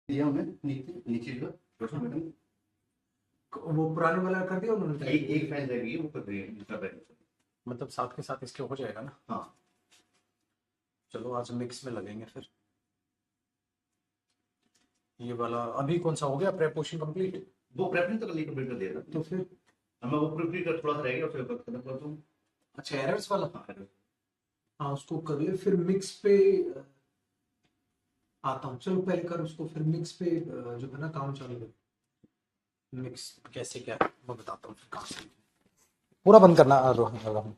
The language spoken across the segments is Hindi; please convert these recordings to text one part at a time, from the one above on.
दिया हमने नीचे नीचे जो रोशन मैडम वो पुराने वाला कर दिया उन्होंने। एक फाइल रह गई है, वो कर रही है दूसरा फाइल। मतलब साथ के साथ इसके हो जाएगा ना। हाँ चलो आज मिक्स में लगेंगे फिर। ये वाला अभी कौन सा हो गया, प्रेपोजिशन कंप्लीट। वो प्रेफरेंस तो कल कंप्लीट कर दिया था, तो फिर अब मैं वो प्रिपेयर कर थोड़ा सा रह गया, फिर खत्म कर दूँ। अच्छा एरर्स वाला, हाँ हाँ उसको कर ले फिर मिक्स पे आता हूँ। चलो पहले कर उसको, फिर मिक्स पे जो है ना काम चालू कर। मिक्स कैसे क्या है मैं बताता हूँ फिर काम से। पूरा बंद करना रोहन।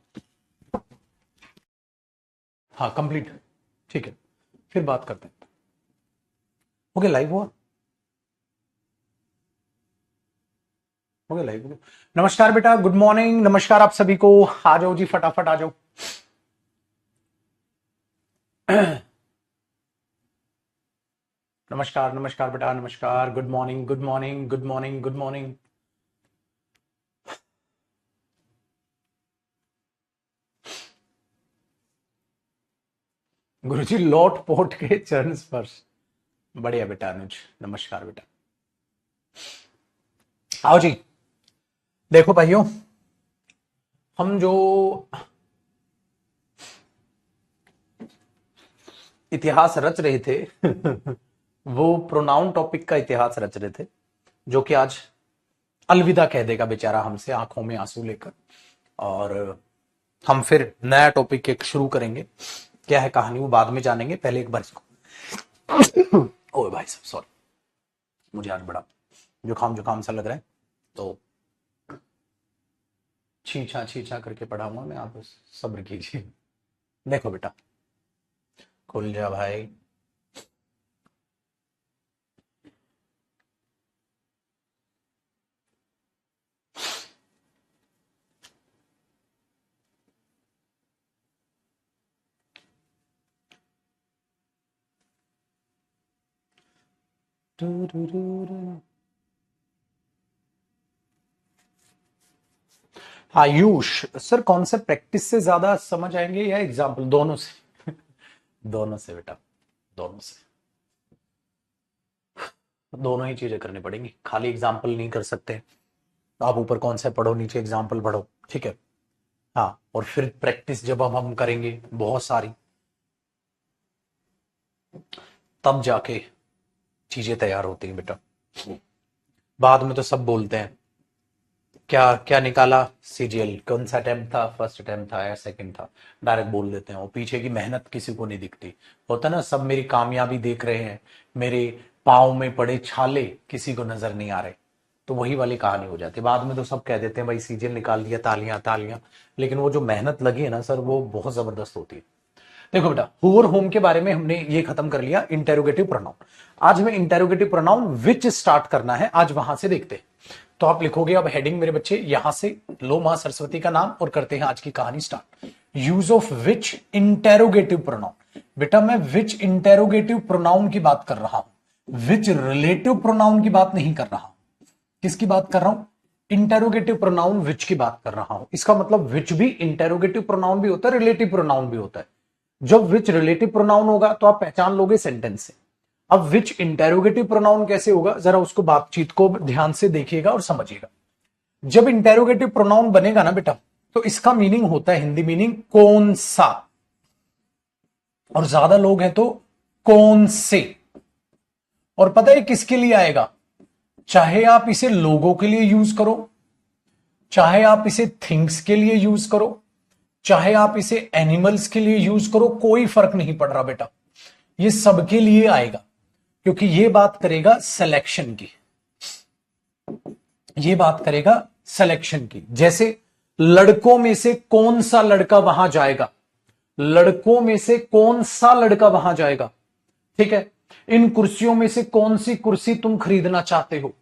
हाँ कंप्लीट, ठीक है फिर बात करते हैं। ओके लाइव हुआ, ओके लाइव हो गया। नमस्कार बेटा, गुड मॉर्निंग, नमस्कार आप सभी को। आ जाओ जी फटाफट आ जाओ। नमस्कार नमस्कार बेटा, नमस्कार, good morning good morning good morning good morning. गुरुजी लौट पोट के चरण स्पर्श, बढ़िया बेटा अनुज, नमस्कार बेटा। आओ जी, देखो भाइयों, हम जो इतिहास रच रहे थे वो प्रोनाउन टॉपिक का इतिहास रच रहे थे, जो कि आज अलविदा कह देगा बेचारा हमसे आंखों में आंसू लेकर। और हम फिर नया टॉपिक एक शुरू करेंगे। क्या है कहानी वो बाद में जानेंगे, पहले एक बार इसको ओए भाई साहब सॉरी, मुझे आज बड़ा जुकाम जुकाम सा लग रहा है, तो छींछा करके पढ़ाऊंगा मैं, आप सब्र कीजिए। देखो बेटा, खुल जा भाई। आयुष सर, कौन से प्रैक्टिस से ज्यादा समझ आएंगे या एग्जाम्पल, दोनों से दोनों से बेटा, दोनों से, दोनों ही चीजें करनी पड़ेंगी, खाली एग्जाम्पल नहीं कर सकते। आप ऊपर कौन से पढ़ो, नीचे एग्जाम्पल पढ़ो, ठीक है। हाँ, और फिर प्रैक्टिस जब हम करेंगे बहुत सारी, तब जाके चीजें तैयार होती हैं बेटा। बाद में तो सब बोलते हैं क्या क्या निकाला सीजीएल, कौन सा अटेम्प्ट था, फर्स्ट अटेम्प्ट था या सेकंड था, डायरेक्ट बोल देते हैं। और पीछे की मेहनत किसी को नहीं दिखती। होता ना, सब मेरी कामयाबी देख रहे हैं, मेरे पाँव में पड़े छाले किसी को नजर नहीं आ रहे। तो वही वाली कहानी हो जाती है। बाद में तो सब कह देते हैं भाई सीजीएल निकाल दिया, तालियां तालियां, लेकिन वो जो मेहनत लगी है ना सर, वो बहुत जबरदस्त होती है। देखो बेटा, हु और होम के बारे में हमने ये खत्म कर लिया, इंटेरोगेटिव प्रोनाउन। आज हमें इंटेरोगेटिव प्रोनाउन विच स्टार्ट करना है, आज वहां से देखते हैं। तो आप लिखोगे अब हेडिंग मेरे बच्चे यहां से, लो मां सरस्वती का नाम, और करते हैं आज की कहानी start. Use of which interrogative pronoun. बेटा मैं विच इंटेरोगेटिव प्रोनाउन की बात कर रहा हूं, विच रिलेटिव प्रोनाउन की बात नहीं कर रहा हूं। किसकी बात कर रहा हूं? इंटेरोगेटिव प्रोनाउन विच की बात कर रहा हूं। इसका मतलब विच भी इंटेरोगेटिव प्रोनाउन भी होता है, रिलेटिव प्रोनाउन भी होता है। जब विच रिलेटिव प्रोनाउन होगा तो आप पहचान लोगे सेंटेंस से। अब विच इंटेरोगेटिव प्रोनाउन कैसे होगा, जरा उसको बातचीत को ध्यान से देखिएगा और समझिएगा। जब इंटेरोगेटिव प्रोनाउन बनेगा ना बेटा, तो इसका मीनिंग होता है, हिंदी मीनिंग कौन सा, और ज्यादा लोग हैं तो कौन से। और पता है किसके लिए आएगा? चाहे आप इसे लोगों के लिए यूज करो, चाहे आप इसे थिंग्स के लिए यूज करो, चाहे आप इसे एनिमल्स के लिए यूज करो, कोई फर्क नहीं पड़ रहा बेटा, ये सबके लिए आएगा। क्योंकि ये बात करेगा सिलेक्शन की, ये बात करेगा सिलेक्शन की। जैसे लड़कों में से कौन सा लड़का वहां जाएगा, लड़कों में से कौन सा लड़का वहां जाएगा, ठीक है। इन कुर्सियों में से कौन सी कुर्सी तुम खरीदना चाहते हो,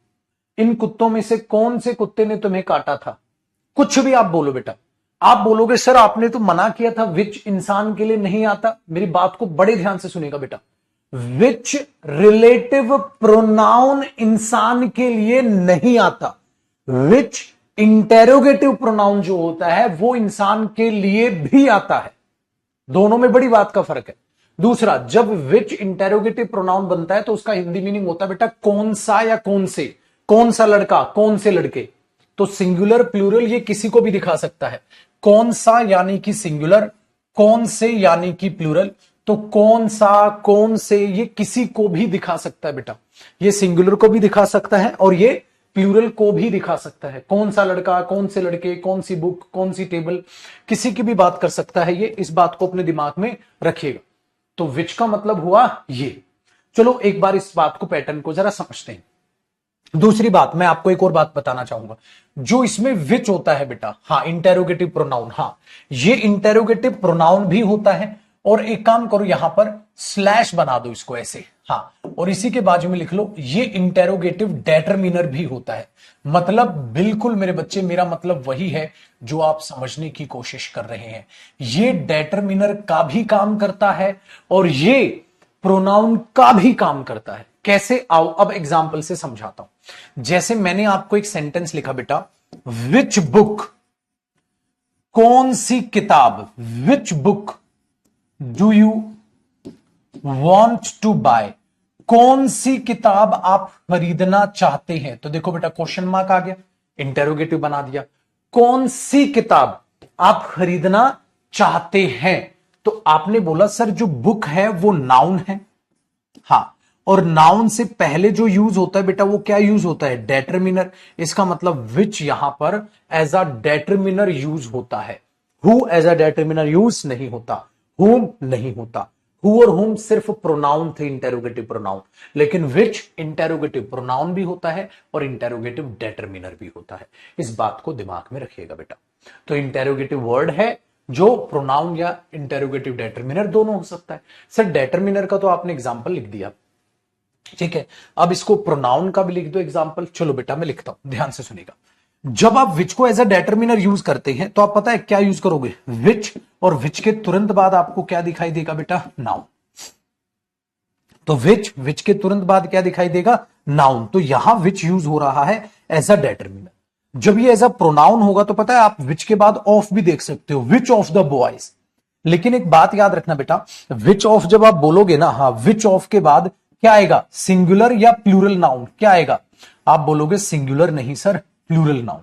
इन कुत्तों में से कौन से कुत्ते ने तुम्हें काटा था। कुछ भी आप बोलो बेटा, आप बोलोगे सर आपने तो मना किया था विच इंसान के लिए नहीं आता। मेरी बात को बड़े ध्यान से सुनेगा बेटा, विच रिलेटिव प्रोनाउन इंसान के लिए नहीं आता, विच इंटेरोगेटिव प्रोनाउन जो होता है वो इंसान के लिए भी आता है। दोनों में बड़ी बात का फर्क है। दूसरा, जब विच इंटेरोगेटिव प्रोनाउन बनता है तो उसका हिंदी मीनिंग होता है बेटा कौन सा या कौन से, कौन सा लड़का, कौन से लड़के। तो सिंगुलर प्लूरल ये किसी को भी दिखा सकता है। कौन सा यानी कि सिंगुलर, कौन से यानी कि प्लूरल। तो कौन सा, कौन से, ये किसी को भी दिखा सकता है बेटा। ये सिंगुलर को भी दिखा सकता है और ये प्लूरल को भी दिखा सकता है। कौन सा लड़का, कौन से लड़के, कौन सी बुक, कौन सी टेबल, किसी की भी बात कर सकता है ये। इस बात को अपने दिमाग में रखिएगा। तो विच का मतलब हुआ ये। चलो एक बार इस बात को, पैटर्न को जरा समझते हैं। दूसरी बात, मैं आपको एक और बात बताना चाहूंगा। जो इसमें विच होता है बेटा, हाँ इंटेरोगेटिव प्रोनाउन, हाँ ये इंटेरोगेटिव प्रोनाउन भी होता है। और एक काम करो, यहां पर स्लैश बना दो इसको ऐसे, हाँ, और इसी के बाजू में लिख लो ये इंटेरोगेटिव डेटरमिनर भी होता है। मतलब बिल्कुल मेरे बच्चे, मेरा मतलब वही है जो आप समझने की कोशिश कर रहे हैं। ये डेटरमिनर का भी काम करता है और ये प्रोनाउन का भी काम करता है। कैसे, आओ अब एग्जाम्पल से समझाता हूं। जैसे मैंने आपको एक सेंटेंस लिखा बेटा, विच बुक, कौन सी किताब, which book do you want to buy, कौन सी किताब आप खरीदना चाहते हैं। तो देखो बेटा क्वेश्चन मार्क आ गया, इंटेरोगेटिव बना दिया। कौन सी किताब आप खरीदना चाहते हैं। तो आपने बोला सर जो बुक है वो नाउन है, हाँ, और नाउन से पहले जो यूज होता है बेटा वो क्या यूज होता है, डेटरमिनर। इसका मतलब विच यहां पर एज अ डेटरमिनर यूज होता है। हु एज अ डेटरमिनर यूज नहीं होता, हुम नहीं होता। हु और हुम सिर्फ प्रोनाउन थे, इंटेरोगेटिव प्रोनाउन। लेकिन विच इंटेरोगेटिव प्रोनाउन भी होता है और इंटेरोगेटिव डेटरमिनर भी होता है। इस बात को दिमाग में रखिएगा बेटा। तो इंटेरोगेटिव वर्ड है जो प्रोनाउन या इंटेरोगेटिव डेटरमिनर दोनों हो सकता है। सर डेटरमिनर का तो आपने एग्जाम्पल लिख दिया, ठीक है, अब इसको प्रोनाउन का भी लिख दो एग्जाम्पल। चलो बेटा मैं लिखता हूं, ध्यान से सुनिएगा। जब आप विच को एज अ डेटरमिनर यूज करते हैं तो आप पता है क्या यूज करोगे, विच, और विच के तुरंत बाद आपको क्या दिखाई देगा बेटा, नाउन। तो विच के तुरंत बाद क्या दिखाई देगा, नाउन। तो यहां विच यूज हो रहा है एज अ डेटरमिनर। जब ये एज अ प्रोनाउन होगा तो पता है आप विच के बाद ऑफ भी देख सकते हो, विच ऑफ द बॉयज। लेकिन एक बात याद रखना बेटा, विच ऑफ जब आप बोलोगे ना, हाँ, विच ऑफ के बाद क्या आएगा, सिंगुलर या प्लूरल नाउन, क्या आएगा। आप बोलोगे सिंगुलर नहीं सर, प्लूरल नाउन।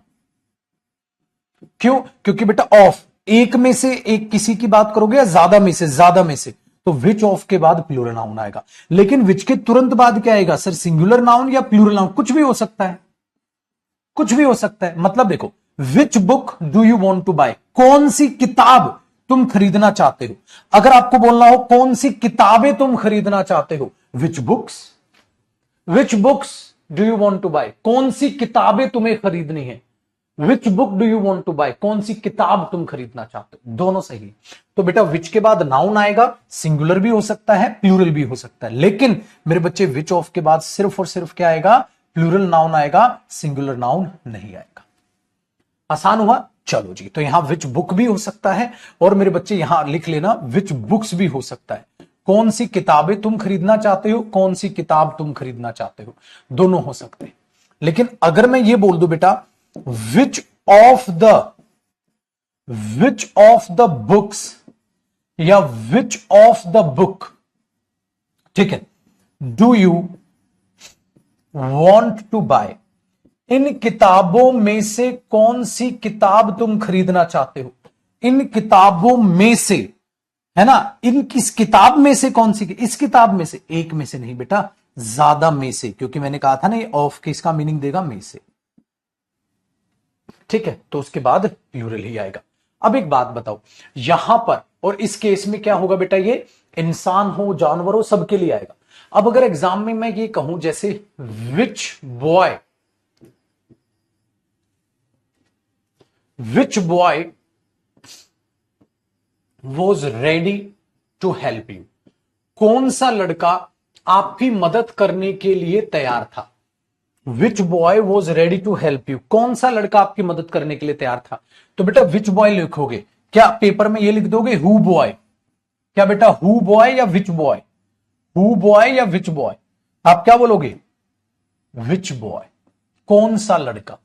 क्यों, क्योंकि बेटा ऑफ एक में से एक किसी की बात करोगे या ज्यादा में से, ज्यादा में से, तो विच ऑफ के बाद प्लूरल नाउन आएगा। लेकिन विच के तुरंत बाद क्या आएगा सर, सिंगुलर नाउन या प्लूरल नाउन, कुछ भी हो सकता है, कुछ भी हो सकता है। मतलब देखो, which book do you want to buy, कौन सी किताब तुम खरीदना चाहते हो। अगर आपको बोलना हो कौन सी किताबें तुम खरीदना चाहते हो, which books do you want to buy, कौन सी किताबें तुम्हें खरीदनी है। Which book do you want to buy, कौन सी किताब तुम खरीदना चाहते हो, दोनों सही। तो बेटा विच के बाद नाउन आएगा, सिंगुलर भी हो सकता है, प्लूरल भी हो सकता है। लेकिन मेरे बच्चे विच ऑफ के बाद सिर्फ और सिर्फ क्या आएगा, प्लूरल नाउन आएगा, सिंगुलर नाउन नहीं आएगा। आसान हुआ। चलो जी, तो यहां विच बुक भी हो सकता है और मेरे बच्चे यहां लिख लेना विच बुक्स भी हो सकता है। कौन सी किताबें तुम खरीदना चाहते हो, कौन सी किताब तुम खरीदना चाहते हो, दोनों हो सकते हैं। लेकिन अगर मैं ये बोल दूं बेटा विच ऑफ द बुक्स या विच ऑफ द बुक, ठीक है, do you want to buy, इन किताबों में से कौन सी किताब तुम खरीदना चाहते हो। इन किताबों में से, है ना, इन किस किताब में से, कौन सी, इस किताब में से, एक में से नहीं बेटा, ज्यादा में से, क्योंकि मैंने कहा था ना ये ऑफ के इसका मीनिंग देगा में से, ठीक है। तो उसके बाद प्लूरल ही आएगा। अब एक बात बताओ, यहां पर और इस केस में क्या होगा बेटा, ये इंसान हो जानवर हो सबके लिए आएगा। अब अगर एग्जाम में मैं ये कहूं जैसे which boy was ready to help you, कौन सा लड़का आपकी मदद करने के लिए तैयार था। Which boy was ready to help you, कौन सा लड़का आपकी मदद करने के लिए तैयार था। तो बेटा विच बॉय लिखोगे, क्या पेपर में ये लिख दोगे हु बॉय, क्या बेटा हु बॉय या विच बॉय, हु बॉय या विच बॉय, आप क्या बोलोगे विच बॉय, कौन सा लड़का।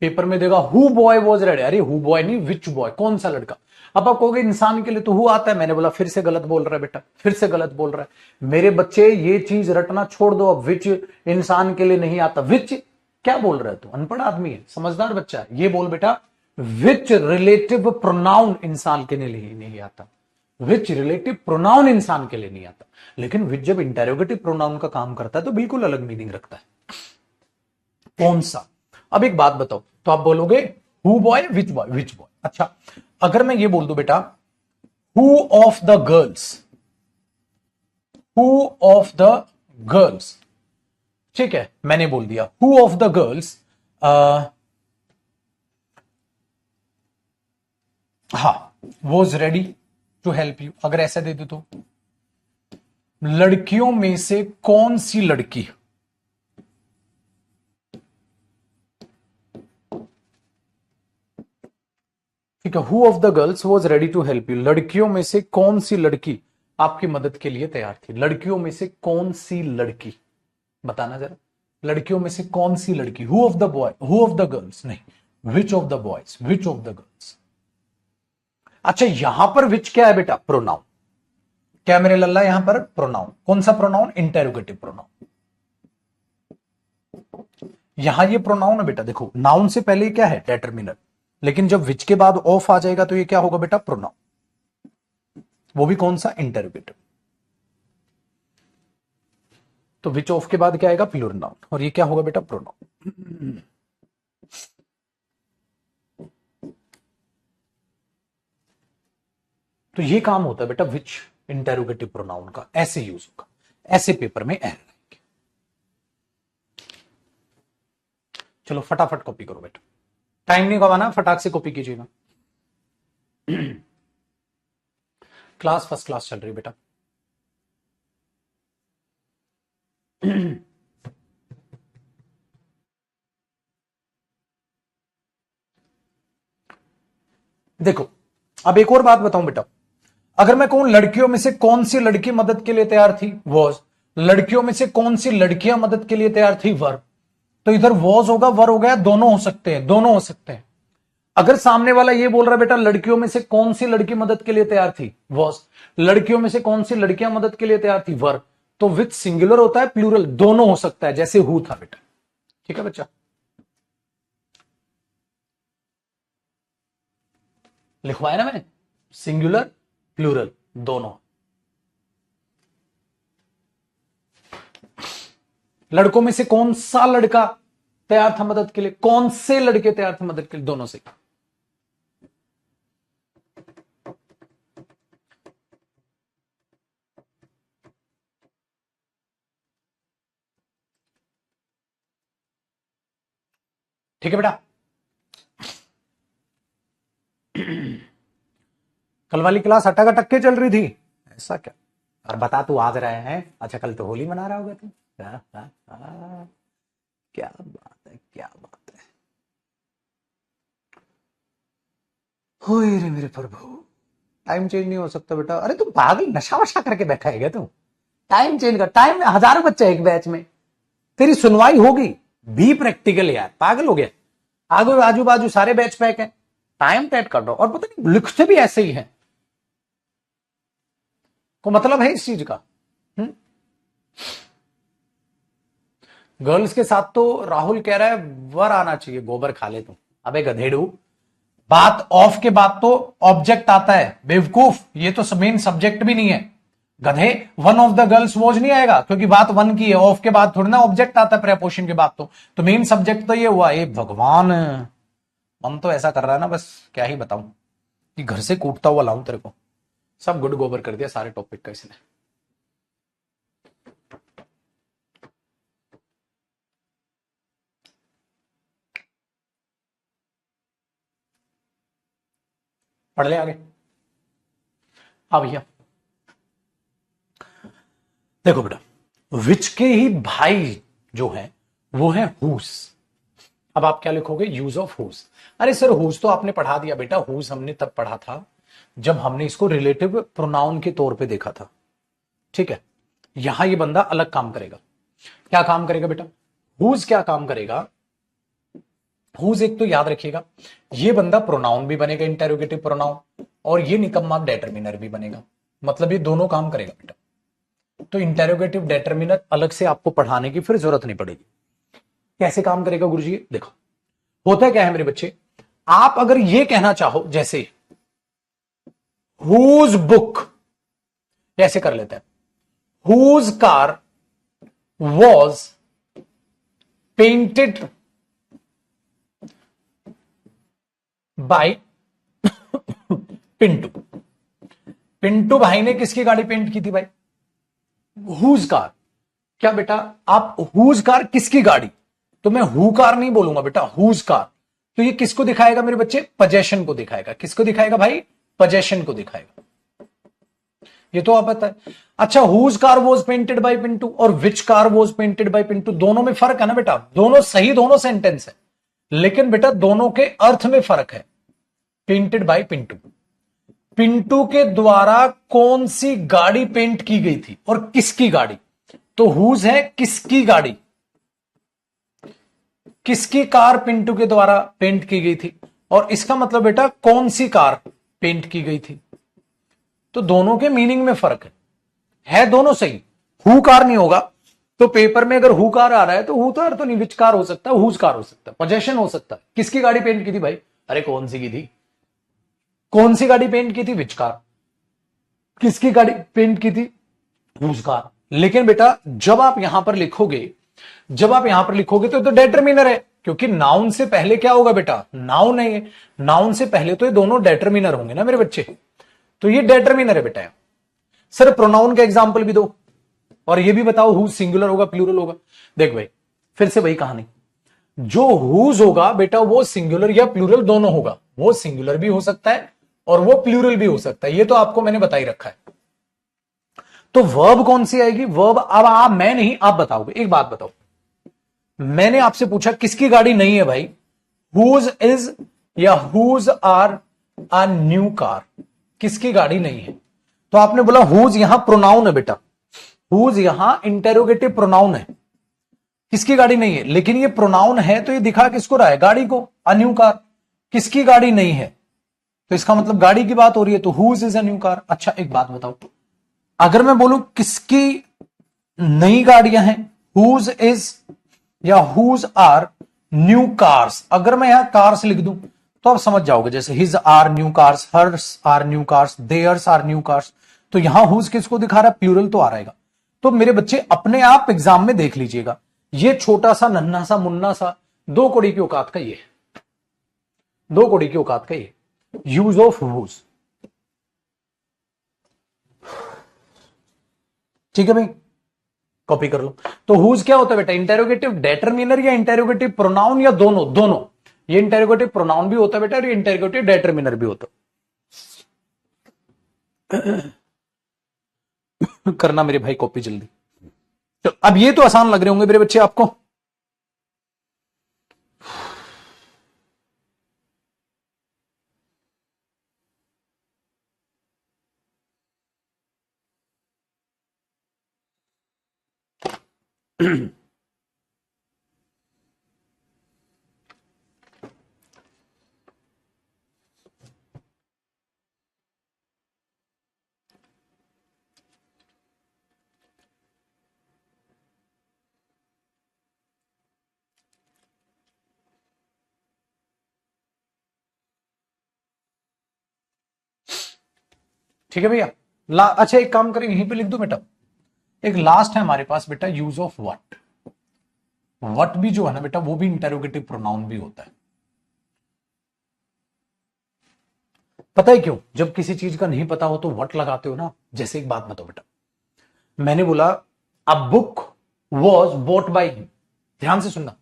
पेपर में देगा हु बॉय वॉज रेडी, अरे हु बॉय नहीं विच बॉय, कौन सा लड़का। अब आप कहोगे इंसान के लिए तो हु आता है, मैंने बोला फिर से गलत बोल रहा है बेटा, फिर से गलत बोल रहा है। मेरे बच्चे ये चीज रटना छोड़ दो, अब विच इंसान के लिए नहीं आता। विच क्या बोल रहा है तू, अनपढ़ आदमी है, समझदार बच्चा है, ये बोल बेटा विच रिलेटिव प्रोनाउन इंसान के लिए नहीं आता, विच रिलेटिव प्रोनाउन इंसान के लिए नहीं आता। लेकिन विच जब इंटेरोगेटिव प्रोनाउन का काम करता है तो बिल्कुल अलग मीनिंग रखता है। कौन सा? अब एक बात बताओ, तो आप बोलोगे who boy, which boy, which boy. अच्छा, अगर मैं ये बोल दूं बेटा who of the girls, who of the girls, ठीक है, मैंने बोल दिया who of the girls, who was ready to help you. अगर ऐसा दे दो तो लड़कियों में से कौन सी लड़की, ठीक है, who of the girls was ready to help you, लड़कियों में से कौन सी लड़की आपकी मदद के लिए तैयार थी। लड़कियों में से कौन सी लड़की, बताना जरा, लड़कियों में से कौन सी लड़की, who of the boy, who of the girls नहीं, which of the boys, which of the girls. अच्छा, यहां पर विच क्या है बेटा, प्रोनाउन। क्या मेरे लल्ला, यहां पर प्रोनाउन, कौन सा प्रोनाउन, इंटेरोगेटिव प्रोनाउन। यहां ये प्रोनाउन है बेटा, देखो नाउन से पहले क्या है, डेटर्मिनर, लेकिन जब विच के बाद ऑफ आ जाएगा तो ये क्या होगा बेटा, प्रोनाउन, वो भी कौन सा, इंटेरोगेटिव। तो विच ऑफ के बाद क्या आएगा, प्लूरल नाउन, और ये क्या होगा बेटा, प्रोनाउन। तो ये काम होता है बेटा विच इंटेरोगेटिव प्रोनाउन का, ऐसे यूज होगा, ऐसे पेपर में एरर आएंगे। चलो फटाफट कॉपी करो बेटा, टाइम नहीं गवाना, फटाक से कॉपी कीजिएगा। क्लास फर्स्ट क्लास चल रही बेटा। देखो अब एक और बात बताऊं बेटा, अगर मैं कहूं लड़कियों में से कौन सी लड़की मदद के लिए तैयार थी, वॉज। लड़कियों में से कौन सी लड़कियां मदद के लिए तैयार थी, वर। तो इधर वॉज होगा, वर हो गया, दोनों हो सकते हैं, दोनों हो सकते हैं। अगर सामने वाला ये बोल रहा है बेटा लड़कियों में से कौन सी लड़की मदद के लिए तैयार थी, वॉज। लड़कियों में से कौन सी लड़कियां मदद के लिए तैयार थी, वर। तो विथ सिंगुलर होता है, प्लूरल दोनों हो सकता है, जैसे हु था बेटा। ठीक है बच्चा, लिखवाया ना मैंने, सिंगुलर प्लूरल दोनों। लड़कों में से कौन सा लड़का तैयार था मदद के लिए, कौन से लड़के तैयार थे मदद के लिए, दोनों से। ठीक है बेटा। कल वाली क्लास अटक अटक के चल रही थी, ऐसा क्या। और बता तू आज रहे हैं, अच्छा कल तो होली मना रहा होगा तू। क्या बात है, क्या बात है। होए रे मेरे प्रभु, टाइम चेंज नहीं हो सकता बेटा। अरे तू पागल, नशा वशा करके बैठा है क्या तू। टाइम चेंज कर, टाइम में हजारों बच्चे एक बैच में, तेरी सुनवाई होगी। बी प्रैक्टिकल यार, पागल हो गया। आगे आजू बाजू सारे बैच पैक है, टाइम टाइट कर दो। और पता नहीं लिखते भी ऐसे ही है, को मतलब है इस चीज का। गर्ल्स के साथ तो राहुल कह रहा है वर आना चाहिए, गोबर खा ले तू। अबे गधेड़ू, बात ऑफ के बाद तो ऑब्जेक्ट आता है बेवकूफ, ये तो मेन सब्जेक्ट भी नहीं है गधे। One of the girls was नहीं आएगा क्योंकि बात वन की है, ऑफ के बाद थोड़ी ना ऑब्जेक्ट आता है प्रेपोजिशन के बाद। तो मेन सब्जेक्ट तो ये हुआ। ए भगवान, मन तो ऐसा कर रहा है ना, बस क्या ही बताऊं कि घर से कूटता हुआ लाऊं तेरे को। सब गुड गोबर कर दिया सारे टॉपिक का इसने। पढ़ ले आगे। हाँ भैया, देखो बेटा, विच के ही भाई जो है वो है हुस। अब आप क्या लिखोगे, यूज ऑफ हुस। अरे सर हुस तो आपने पढ़ा दिया बेटा, हुस हमने तब पढ़ा था जब हमने इसको रिलेटिव प्रोनाउन के तौर पे देखा था। ठीक है, यहां ये बंदा अलग काम करेगा। क्या काम करेगा बेटा, हुज क्या काम करेगा। हुज एक तो याद रखिएगा, ये बंदा प्रोनाउन भी बनेगा, इंटेरोगेटिव प्रोनाउन, और ये निकम्मा डेटर्मिनर भी बनेगा, मतलब ये दोनों काम करेगा बेटा। तो इंटेरोगेटिव डेटर्मिनर अलग से आपको पढ़ाने की फिर जरूरत नहीं पड़ेगी। कैसे काम करेगा गुरुजी? देखो होता क्या है मेरे बच्चे, आप अगर ये कहना चाहो जैसे हुज बुक, कैसे कर लेते हैं, whose car was painted by Pintu. Pintu भाई ने किसकी गाड़ी पेंट की थी भाई? Whose car. क्या बेटा आप हुज कार किसकी गाड़ी, तो मैं हु कार नहीं बोलूंगा बेटा, हुज कार। तो ये किसको दिखाएगा मेरे बच्चे? पोजेशन को दिखाएगा। किसको दिखाएगा भाई? पोजेशन को दिखाएगा। ये तो आप पता है। अच्छा whose car was painted by Pintu और which car was painted by Pintu, दोनों में फर्क है ना बेटा, दोनों सही, दोनों सेंटेंस है, लेकिन बेटा दोनों के अर्थ में फर्क है। पेंटेड बाय पिंटू, पिंटू के द्वारा कौन सी गाड़ी पेंट की गई थी और किसकी गाड़ी? तो हुज है किसकी गाड़ी, किसकी कार पिंटू के द्वारा पेंट की गई थी, और इसका मतलब बेटा कौन सी कार पेंट की गई थी। तो दोनों के मीनिंग में फर्क है दोनों सही। हु कार नहीं होगा तो पेपर में अगर हु कार आ रहा है तो हु कार तो नहीं, विच कार हो सकता है, हुज कार हो सकता है, पोजेशन हो सकता है। किसकी गाड़ी पेंट की थी भाई? अरे कौन सी की थी, कौन सी गाड़ी पेंट की थी? Which car. किसकी गाड़ी पेंट की थी? Whose car. लेकिन बेटा जब आप यहां पर लिखोगे, जब आप यहां पर लिखोगे तो डेटर्मिनर है, क्योंकि नाउन से पहले क्या होगा बेटा? नाउन है ये, नाउन से पहले तो ये दोनों डेटर्मिनर होंगे ना मेरे बच्चे, तो ये डेटर्मिनर है बेटा। सर प्रोनाउन का एग्जांपल भी दो और ये भी बताओ हुज सिंगुलर होगा प्लूरल होगा? देख भाई फिर से वही कहानी, जो हुज होगा बेटा वो सिंगुलर या प्लूरल दोनों होगा, वो सिंगुलर भी हो सकता है और वो प्लूरल भी हो सकता है, ये तो आपको मैंने बता ही रखा है। तो वर्ब कौन सी आएगी? वर्ब अब आप, मैं नहीं, आप बताओगे। एक बात बताओ, मैंने आपसे पूछा किसकी गाड़ी नहीं है भाई, हुज इज या whose are a new car, किसकी गाड़ी नहीं है? तो आपने बोला हुज यहां प्रोनाउन है बेटा, हुज यहां इंटेरोगेटिव प्रोनाउन है, किसकी गाड़ी नहीं है, लेकिन ये प्रोनाउन है तो ये दिखा किसको रहा है? गाड़ी को, अ न्यू कार। किसकी गाड़ी नहीं है तो इसका मतलब गाड़ी की बात हो रही है, तो whose is a new car. अच्छा एक बात बताओ, अगर मैं बोलूं किसकी नई गाड़ियां हैं, हुज इज या हुज आर न्यू कार्स, अगर मैं यहां कार्स लिख दूं तो आप समझ जाओगे, जैसे his are new cars, hers are new cars, theirs are new cars, तो यहां हुज किसको दिखा रहा है? प्लूरल तो आ रहेगा। तो मेरे बच्चे अपने आप एग्जाम में देख लीजिएगा, ये छोटा सा नन्हा सा मुन्ना सा 2 कौड़ी की औकात का ये, 2 कौड़ी की औकात का ये यूज ऑफ हुज। ठीक है भाई, कॉपी कर लो। तो हुज क्या होता है बेटा? इंटेरोगेटिव डेटर्मिनर या इंटेरोगेटिव प्रोनाउन या दोनों? दोनों। ये इंटेरोगेटिव प्रोनाउन भी होता है बेटा और ये इंटेरोगेटिव डेटर्मिनर भी होता है। करना मेरे भाई कॉपी जल्दी। तो अब ये तो आसान लग रहे होंगे मेरे बच्चे आपको। ठीक है भैया। अच्छा एक काम करें, यहीं पे लिख दो बेटा, एक लास्ट है हमारे पास बेटा, यूज ऑफ व्हाट। व्हाट भी जो है ना बेटा वो भी इंटेरोगेटिव प्रोनाउन भी होता है। पता है क्यों? जब किसी चीज का नहीं पता हो तो व्हाट लगाते हो ना। जैसे एक बात बताओ बेटा, मैंने बोला a book was boat by him, ध्यान से सुनना,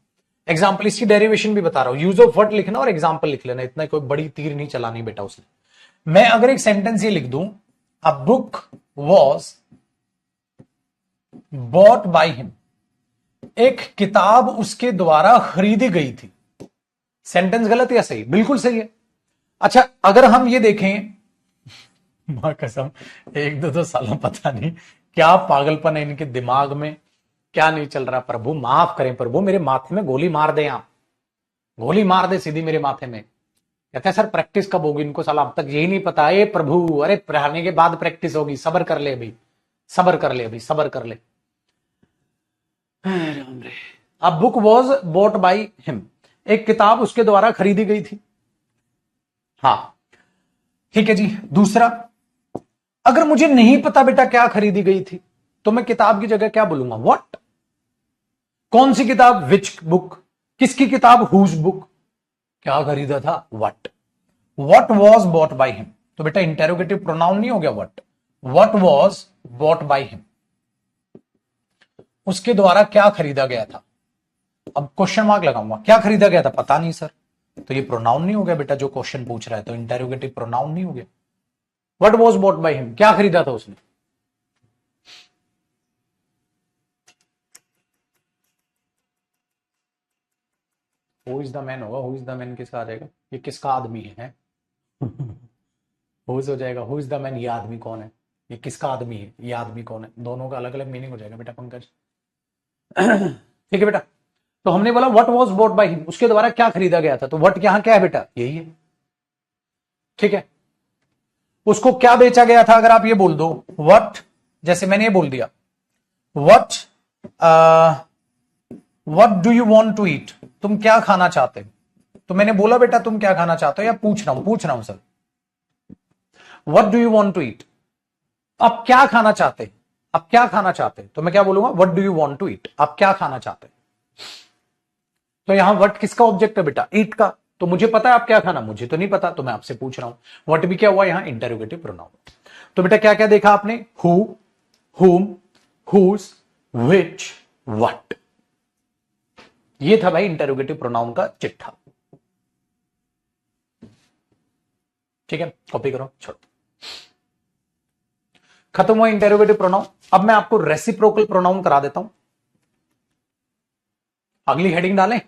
एग्जाम्पल इसकी डेरिवेशन भी बता रहा हूं, यूज ऑफ व्हाट लिखना और एग्जाम्पल लिख लेना, इतना कोई बड़ी तीर नहीं चलानी बेटा उसने। मैं अगर एक सेंटेंस ये लिख दूं, a book was bought by him, एक किताब उसके द्वारा खरीदी गई थी। सेंटेंस गलत या सही? बिल्कुल सही है। अच्छा अगर हम ये देखें, मां कसम 1-2 सालों पता नहीं क्या पागलपन है इनके दिमाग में, क्या नहीं चल रहा। प्रभु माफ करें, प्रभु मेरे माथे में गोली मार दे, आप गोली मार दे सीधी मेरे माथे में। कहते हैं सर प्रैक्टिस कब होगी, इनको साला अब तक यही नहीं पता। ए प्रभु, अरे पढ़ाने के बाद प्रैक्टिस होगी, सबर कर ले अभी, सबर कर ले अभी, सबर कर ले। राम रे। A book was bought by him, एक किताब उसके द्वारा खरीदी गई थी। हाँ ठीक है जी। दूसरा, अगर मुझे नहीं पता बेटा क्या खरीदी गई थी तो मैं किताब की जगह क्या बोलूंगा, व्हाट। कौन सी किताब, विच बुक, किसकी किताब, हुज बुक, क्या खरीदा था, what. What was bought by him, तो बेटा इंटेरोगेटिव प्रोनाउन नहीं हो गया what. What was bought by him, उसके द्वारा क्या खरीदा गया था। अब क्वेश्चन मार्क लगाऊंगा, क्या खरीदा गया था, पता नहीं सर, तो ये प्रोनाउन नहीं हो गया बेटा, जो क्वेश्चन पूछ रहा है तो इंटेरोगेटिव प्रोनाउन नहीं हो गया। What was bought by him, क्या खरीदा था उसने। हु इज द मैन होगा, हु इज द मैन किसका आ जाएगा, ये किसका आदमी है हुज हो जाएगा, हु इज द मैन, ये आदमी कौन है, ये किसका आदमी है, ये आदमी कौन है, दोनों का अलग अलग मीनिंग हो जाएगा बेटा पंकज। ठीक है बेटा, तो हमने बोला what was bought by him, उसके द्वारा क्या खरीदा गया था, तो व्हाट यहां क्या है बेटा, यही है। ठीक है, उसको क्या बेचा गया था, अगर आप ये बोल दो व्हाट, जैसे मैंने ये बोल दिया what what do you want to eat, तुम क्या खाना चाहते हो, तो मैंने बोला बेटा तुम क्या खाना चाहते हो, या पूछ रहा हूं sir, what do you want to eat, आप क्या खाना चाहते हैं, आप क्या खाना चाहते हैं, तो मैं क्या बोलूंगा, what do you want to eat, आप क्या खाना चाहते हैं। तो यहां व्हाट किसका ऑब्जेक्ट है बेटा, ईट का, तो मुझे पता है आप क्या खाना, मुझे तो नहीं पता, तो मैं आपसे पूछ रहा हूं। व्हाट भी क्या हुआ यहां, इंटेरोगेटिव प्रोनाउन। तो बेटा क्या क्या देखा आपने, हु, हुम, हुज, व्हिच, व्हाट, ये था भाई इंटेरोगेटिव प्रोनाउन का चिट्ठा। ठीक है, कॉपी करो, छोड़ो, खत्म हुआ इंटेरोगेटिव प्रोनाउन। अब मैं आपको रेसिप्रोकल प्रोनाउन करा देता हूं। अगली हेडिंग डालें,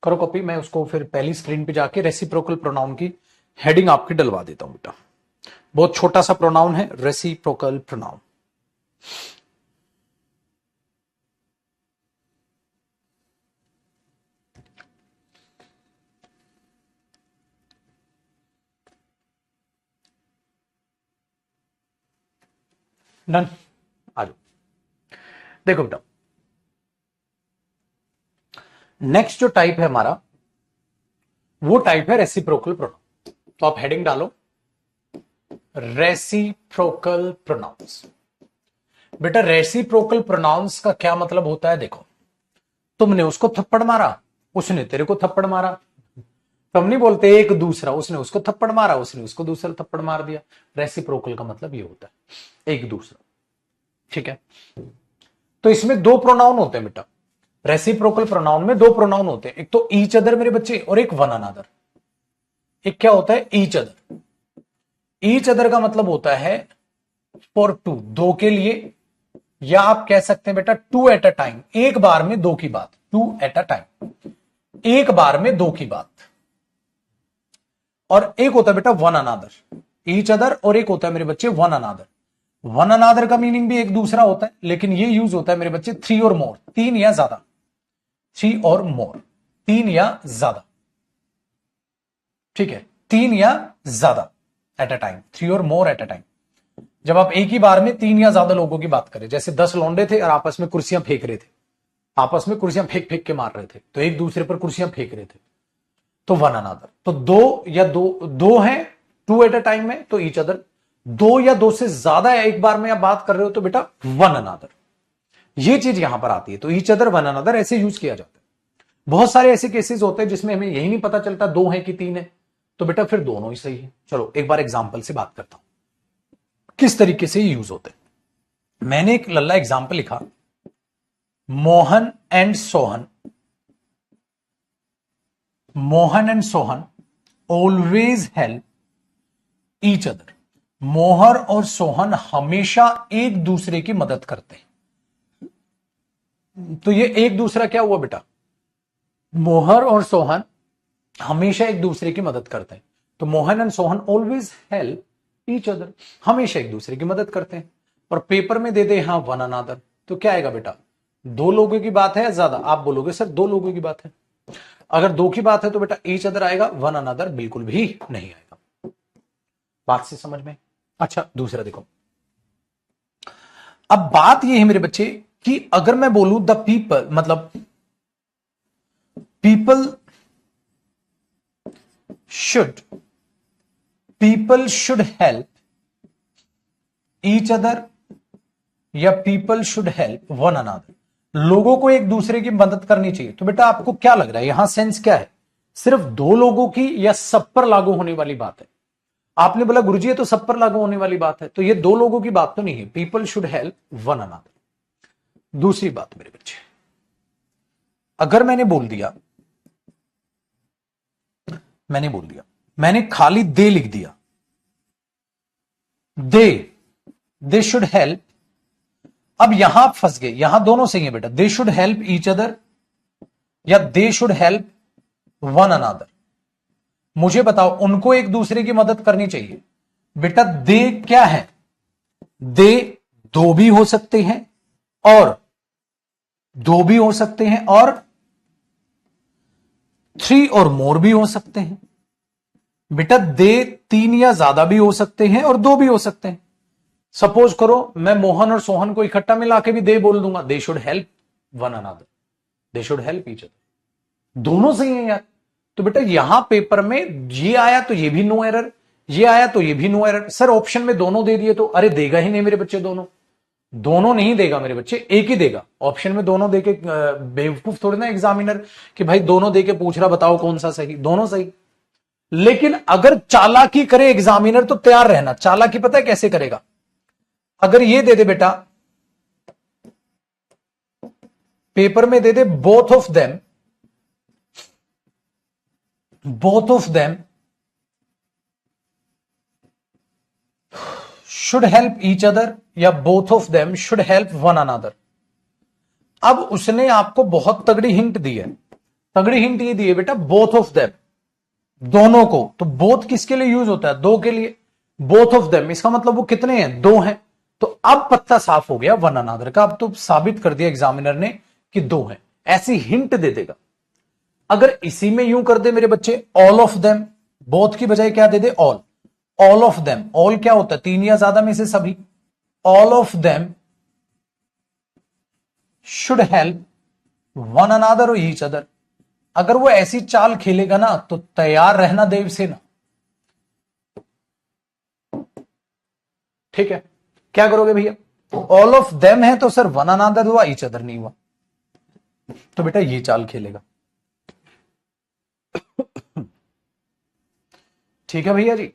करो कॉपी, मैं उसको फिर पहली स्क्रीन पे जाके रेसिप्रोकल प्रोनाउन की हेडिंग आपकी डलवा देता हूं बेटा। बहुत छोटा सा प्रोनाउन है रेसिप्रोकल प्रोनाउन। डन, आ जाओ। देखो बेटा, नेक्स्ट जो टाइप है हमारा, वो टाइप है रेसिप्रोकल प्रोनाउन। तो आप हेडिंग डालो रेसिप्रोकल प्रोनाउंस। बेटा रेसिप्रोकल प्रोनाउंस का क्या मतलब होता है, देखो, तुमने उसको थप्पड़ मारा, उसने तेरे को थप्पड़ मारा, तो हम नहीं बोलते एक दूसरा, उसने उसको थप्पड़ मारा, उसने उसको दूसरा थप्पड़ मार दिया। रेसिप्रोकल का मतलब ये होता है एक दूसरा। ठीक है, तो इसमें दो प्रोनाउन होते हैं बेटा, रेसिप्रोकल प्रोनाउन में दो प्रोनाउन होते हैं, एक तो ईच अदर मेरे बच्चे, और एक वन अनदर। एक क्या होता है, ईच अदर। ईच अदर का मतलब होता है फॉर टू, दो के लिए, या आप कह सकते हैं बेटा टू एट अ टाइम, एक बार में दो की बात, टू एट अ टाइम, एक बार में दो की बात। और एक होता है बेटा वन अनादर, ईच अदर, और एक होता है मेरे बच्चे वन अनादर। वन अनादर का मीनिंग भी एक दूसरा होता है, लेकिन ये यूज होता है मेरे बच्चे थ्री और मोर, तीन या ज्यादा, थ्री और मोर, तीन या ज्यादा। ठीक है, तीन या ज्यादा एट अ टाइम, थ्री और मोर एट अ टाइम। जब आप एक ही बार में तीन या ज्यादा लोगों की बात करें, जैसे 10 लौंडे थे और आपस में कुर्सियां फेंक रहे थे, आपस में कुर्सियां फेंक फेंक के मार रहे थे, तो एक दूसरे पर कुर्सियां फेंक रहे थे, तो वन अनादर। तो दो या दो हैं टू एट अ टाइम में, तो ईच अदर। दो या दो से ज्यादा एक बार में आप बात कर रहे हो तो बेटा वन अनादर। ये चीज यहां पर आती है, तो ईच अदर वन अनादर ऐसे यूज किया जाता है। बहुत सारे ऐसे केसेस होते हैं जिसमें हमें यही नहीं पता चलता दो है कि तीन है, तो बेटा फिर दोनों ही सही है। चलो एक बार एग्जाम्पल से बात करता हूं किस तरीके से यूज होते हैं। मैंने एक लल्ला एग्जाम्पल लिखा, Mohan and Sohan, Mohan and Sohan always help each other. मोहर और सोहन हमेशा एक दूसरे की मदद करते हैं। तो ये एक दूसरा क्या हुआ बेटा, मोहर और सोहन हमेशा एक दूसरे की मदद करते हैं, तो Mohan and Sohan always help each other, हमेशा एक दूसरे की मदद करते हैं। और पेपर में दे दे हाँ वन अनादर, तो क्या आएगा बेटा, दो लोगों की बात है या ज्यादा? आप बोलोगे सर दो लोगों की बात है। अगर दो की बात है तो बेटा ईच अदर आएगा, वन अनदर बिल्कुल भी नहीं आएगा। बात से समझ में? अच्छा दूसरा देखो, अब बात यह है मेरे बच्चे कि अगर मैं बोलूं द पीपल, मतलब people should help each other या people should help one another, लोगों को एक दूसरे की मदद करनी चाहिए, तो बेटा आपको क्या लग रहा है यहां सेंस क्या है? सिर्फ दो लोगों की या सब पर लागू होने वाली बात है? आपने बोला गुरुजी ये तो सब पर लागू होने वाली बात है, तो ये दो लोगों की बात तो नहीं है। People should help one another. दूसरी बात मेरे बच्चे, अगर मैंने खाली दे लिख दिया, दे शुड हेल्प, अब यहां आप फंस गए, यहां दोनों सही है बेटा, they should help each other या they should help one another. मुझे बताओ उनको एक दूसरे की मदद करनी चाहिए। बेटा दे क्या है? दे दो भी हो सकते हैं और दो भी हो सकते हैं और थ्री और मोर भी हो सकते हैं। बेटा दे तीन या ज्यादा भी हो सकते हैं और दो भी हो सकते हैं। सपोज करो मैं मोहन और सोहन को इकट्ठा मिला के भी दे बोल दूंगा, दे should help one another, they should help each other. दोनों सही है यार। तो बेटा यहां पेपर में ये आया तो ये भी नो एरर, ये आया तो ये भी नो एरर। सर ऑप्शन में दोनों दे दिए तो अरे देगा ही नहीं मेरे बच्चे, दोनों नहीं देगा मेरे बच्चे, एक ही देगा। ऑप्शन में दोनों देके बेवकूफ थोड़ी ना एग्जामिनर कि भाई दोनों देके पूछ रहा बताओ कौन सा सही, दोनों सही। लेकिन अगर चालाकी करे एग्जामिनर तो तैयार रहना। चालाकी पता है कैसे करेगा? अगर ये दे दे बेटा पेपर में, दे दे both of them should help each other या both of them should help one another. अब उसने आपको बहुत तगड़ी हिंट दी है। तगड़ी हिंट ये दी है बेटा बोथ ऑफ देम, दोनों को। तो बोथ किसके लिए यूज होता है? दो के लिए। बोथ ऑफ देम इसका मतलब वो कितने हैं? दो हैं। तो अब पत्ता साफ हो गया वन अनदर का। अब तो साबित कर दिया एग्जामिनर ने कि दो हैं, ऐसी हिंट दे देगा। अगर इसी में यूं कर दे मेरे बच्चे ऑल ऑफ देम, बोथ की बजाय क्या दे दे? All. All of them, all क्या होता है? तीन या ज्यादा में से सभी। All of them should help one another और ईच अदर। अगर वो ऐसी चाल खेलेगा ना तो तैयार रहना देवसेना। ठीक है, क्या करोगे भैया? ऑल ऑफ देम है तो सर वन अनदर हुआ, ईच अदर नहीं हुआ, तो बेटा ये चाल खेलेगा। ठीक है भैया जी।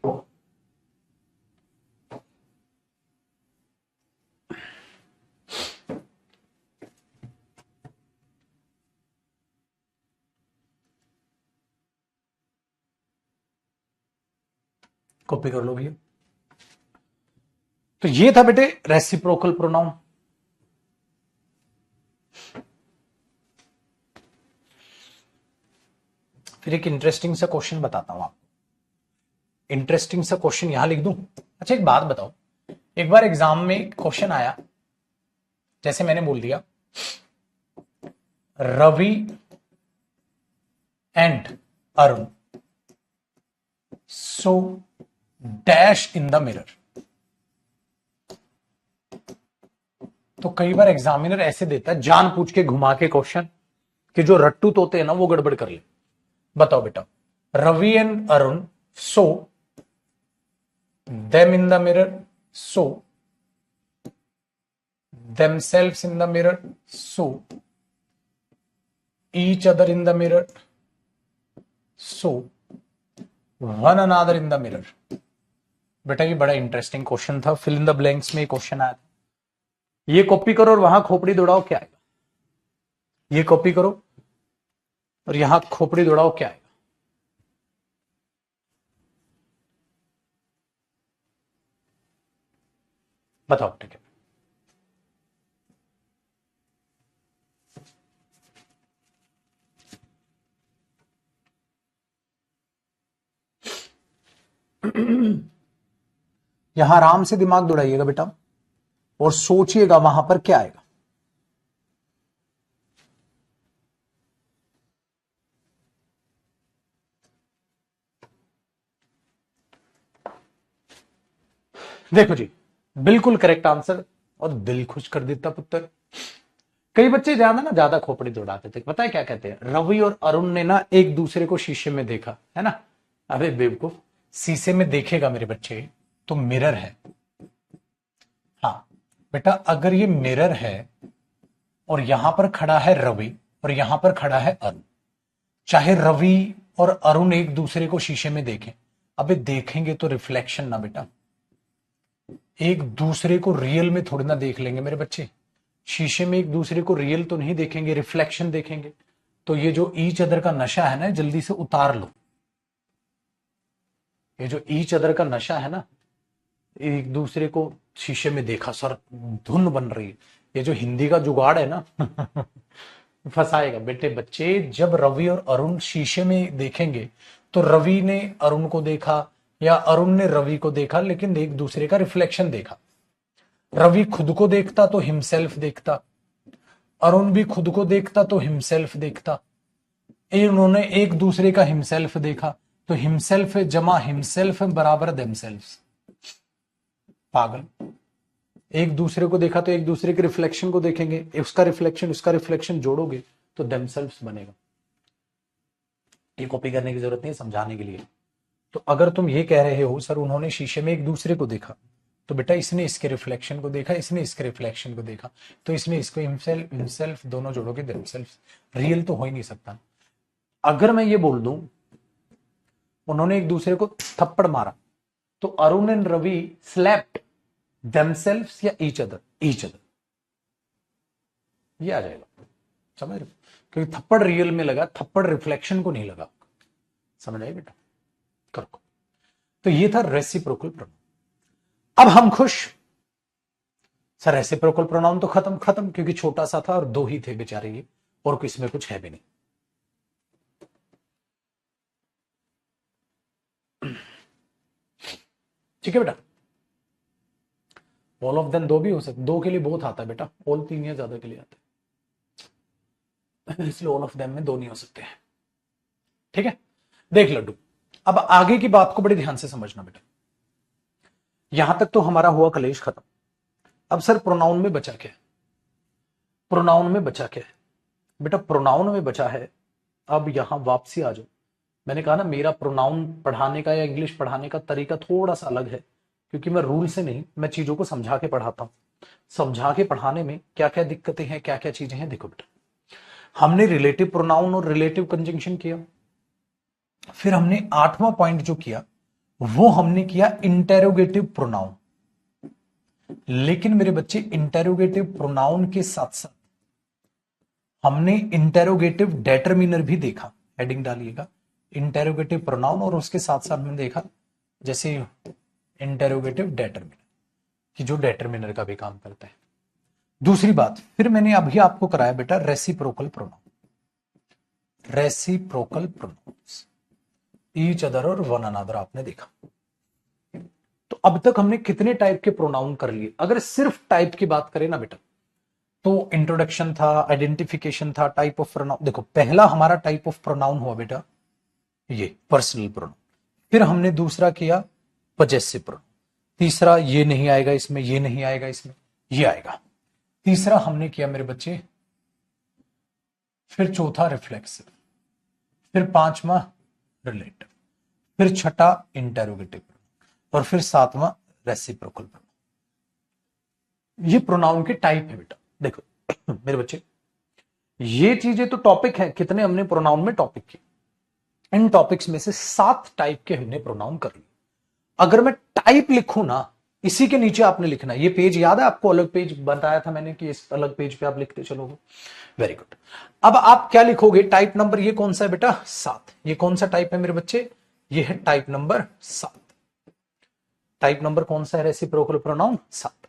कॉपी कर लो भैया। तो ये था बेटे रेसिप्रोकल प्रोनाउन। फिर एक इंटरेस्टिंग सा क्वेश्चन बताता हूं आपको। इंटरेस्टिंग सा क्वेश्चन यहां लिख दूं। अच्छा एक बात बताओ, एक बार एग्जाम में क्वेश्चन आया, जैसे मैंने बोल दिया Ravi and Arun saw dash in the mirror. तो कई बार एग्जामिनर ऐसे देता है जान पूछ के घुमा के क्वेश्चन कि जो रट्टू तोते हैं ना वो गड़बड़ कर ले। बताओ बेटा, Ravi and Arun saw them in the mirror, so themselves in the mirror, so each other in the mirror, so one another in the mirror। बेटा ये बड़ा इंटरेस्टिंग क्वेश्चन था, फिल इन द ब्लैंक्स में क्वेश्चन आया था। ये कॉपी करो और वहां खोपड़ी दौड़ाओ, क्या आएगा? ये कॉपी करो और यहां खोपड़ी दौड़ाओ, क्या आएगा? बताओ। ठीक है, यहां आराम से दिमाग दौड़ाइएगा बेटा और सोचिएगा वहां पर क्या आएगा। देखो जी, बिल्कुल करेक्ट आंसर और दिल खुश कर देता पुत्र। कई बच्चे ज्यादा खोपड़ी दौड़ाते थे, पता है क्या कहते हैं, रवि और अरुण ने ना एक दूसरे को शीशे में देखा, है ना। अबे बेवकूफ, शीशे में देखेगा मेरे बच्चे तो मिरर है। हाँ बेटा, अगर ये मिरर है और यहां पर खड़ा है रवि और यहां पर खड़ा है अरुण, चाहे रवि और अरुण एक दूसरे को शीशे में देखें, अबे देखेंगे तो रिफ्लेक्शन ना बेटा, एक दूसरे को रियल में थोड़ी ना देख लेंगे मेरे बच्चे। शीशे में एक दूसरे को रियल तो नहीं देखेंगे, रिफ्लेक्शन देखेंगे। तो ये जो ईच अदर का नशा है ना, जल्दी से उतार लो। ये जो ईच अदर का नशा है ना, एक दूसरे को शीशे में देखा, सर धुन बन रही है, ये जो हिंदी का जुगाड़ है ना फंसाएगा बेटे बच्चे। जब रवि और अरुण शीशे में देखेंगे तो रवि ने अरुण को देखा या अरुण ने रवि को देखा, लेकिन एक दूसरे का रिफ्लेक्शन देखा। रवि खुद को देखता तो हिमसेल्फ देखता, अरुण भी खुद को देखता तो हिमसेल्फ देखता। इन्होंने एक दूसरे का हिमसेल्फ देखा तो हिमसेल्फ जमा हिमसेल्फ बराबर देमसेल्फ। पागल, एक दूसरे को देखा तो एक दूसरे के रिफ्लेक्शन को देखेंगे, उसका रिफ्लेक्शन जोड़ोगे तो देमसेल्फ बनेगा। ये कॉपी करने की जरूरत नहीं, समझाने के लिए। तो अगर तुम ये कह रहे हो सर उन्होंने शीशे में एक दूसरे को देखा, तो बेटा इसने इसके रिफ्लेक्शन को देखा, इसने इसके रिफ्लेक्शन को देखा, तो इसने इसको हिमसेल्फ दोनों जोड़ोगे देमसेल्फ। रियल तो हो ही नहीं सकता। अगर मैं ये बोल दूं उन्होंने एक दूसरे को थप्पड़ मारा, तो Arun and Ravi slapped themselves या ईच अदर, ये आ जाएगा, समझ रहे हो? क्योंकि थप्पड़ रियल में लगा, थप्पड़ रिफ्लेक्शन को नहीं लगा। समझ आए बेटा? करो। तो ये था रेसिप्रोकल प्रोनाउन। अब हम खुश, सर रेसिप्रोकल प्रोनाउन तो खत्म क्योंकि छोटा सा था और दो ही थे बेचारे ये, और किसमें कुछ है भी नहीं। ठीक है बेटा, ऑल ऑफ देम दो भी हो सकते, दो के लिए बहुत आता है बेटा, ऑल तीन या ज्यादा के लिए आता है, इसलिए ऑल ऑफ देम में दो नहीं हो सकते हैं। ठीक है, देख लड्डू, अब आगे की बात को बड़े ध्यान से समझना बेटा। यहां तक तो हमारा हुआ कलेश खत्म। अब सर प्रोनाउन में बचा क्या है? प्रोनाउन में बचा क्या है बेटा? प्रोनाउन में बचा है, अब यहां वापसी आ जाओ। मैंने कहा ना मेरा प्रोनाउन पढ़ाने का या इंग्लिश पढ़ाने का तरीका थोड़ा सा अलग है, क्योंकि मैं रूल से नहीं, मैं चीजों को समझा के पढ़ाता हूं। समझा के पढ़ाने में क्या क्या दिक्कतें हैं, क्या क्या चीजें हैं, देखो बेटा। हमने रिलेटिव प्रोनाउन और रिलेटिव कंजंक्शन किया, फिर हमने 8वां पॉइंट जो किया वो हमने किया इंटेरोगेटिव प्रोनाउन। लेकिन मेरे बच्चे इंटेरोगेटिव प्रोनाउन के साथ साथ हमने इंटेरोगेटिव डेटरमिनर भी देखा। हेडिंग डालिएगा, इंटेरोगेटिव प्रोनाउन, और उसके साथ साथ हमने देखा जैसे इंटेरोगेटिव डेटरमिनर, कि जो डेटरमिनर का भी काम करता है। दूसरी बात, फिर मैंने अभी आपको कराया बेटा reciprocal pronoun. Reciprocal pronouns, each other और वन अनदर आपने देखा। तो अब तक हमने कितने टाइप के प्रोनाउन कर लिए? अगर सिर्फ टाइप की बात करें ना बेटा, तो इंट्रोडक्शन था, आइडेंटिफिकेशन था, टाइप ऑफ प्रोनाउन। देखो पहला हमारा टाइप ऑफ प्रोनाउन हुआ बेटा ये पर्सनल प्रोनाउन, फिर हमने दूसरा किया पजेसिव प्रोनाउन, तीसरा ये नहीं आएगा इसमें, ये नहीं आएगा इसमें, ये आएगा, तीसरा हमने किया मेरे बच्चे, फिर चौथा रिफ्लेक्सिव, फिर पांचवा रिलेटिव, फिर छठा इंटेरोगेटिव, और फिर सातवां रेसिप्रोकल प्रोनाउन। ये प्रोनाउन के टाइप है बेटा। देखो मेरे बच्चे, ये चीजें तो टॉपिक है, कितने हमने प्रोनाउन में टॉपिक किए, इन टॉपिक्स में से 7 टाइप के हमने प्रोनाउन कर लिए। अगर मैं टाइप लिखूं ना, इसी के नीचे आपने लिखना, ये पेज याद है आपको, अलग पेज बताया था मैंने कि इस अलग पेज पे आप लिखते चलोगे। Very good. अब आप क्या लिखोगे? टाइप नंबर ये कौन सा है बेटा? 7। ये कौन सा टाइप है मेरे बच्चे? ये है टाइप नंबर 7। टाइप नंबर कौन सा है? Reciprocal pronoun 7।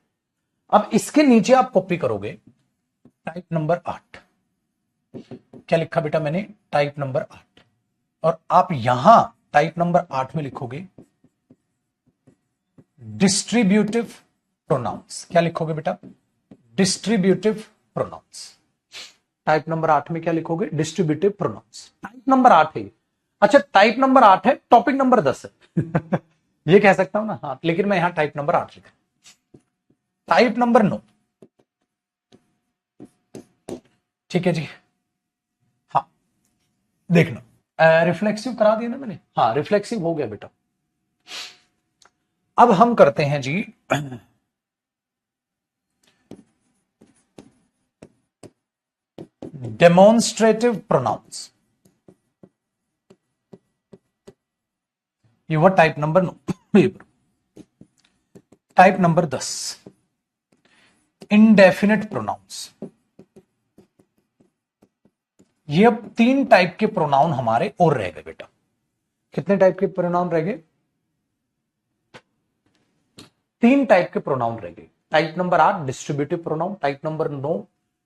अब इसके नीचे आप कॉपी करोगे टाइप नंबर 8। क्या लिखा बेटा मैंने? Type number 8। और आप यहां टाइप नंबर 8 में लिखोगे डिस्ट्रीब्यूटिव प्रोनाउंस। क्या लिखोगे बेटा? Distributive pronounce. टाइप नंबर 8 में क्या लिखोगे? Distributive pronounce. टाइप नंबर 8 है। अच्छा टाइप नंबर 8 है, टॉपिक नंबर 10 है ये कह सकता हूं ना, हाँ, लेकिन मैं यहां टाइप नंबर 8 लिखा, टाइप नंबर 9। ठीक है जी। हाँ, देखना रिफ्लेक्सिव करा दिया ना मैंने, हाँ रिफ्लेक्सिव हो गया बेटा। अब हम करते हैं जी डेमोन्स्ट्रेटिव प्रोनाउंस। ये हुआ type number 9। Type number 10 indefinite pronouns. ये अब 3 टाइप के प्रोनाउन हमारे और रह गए बेटा। कितने टाइप के प्रोनाउन रह गए? 3 टाइप के प्रोनाउन रह गए। Type number 8 distributive pronoun, type number 9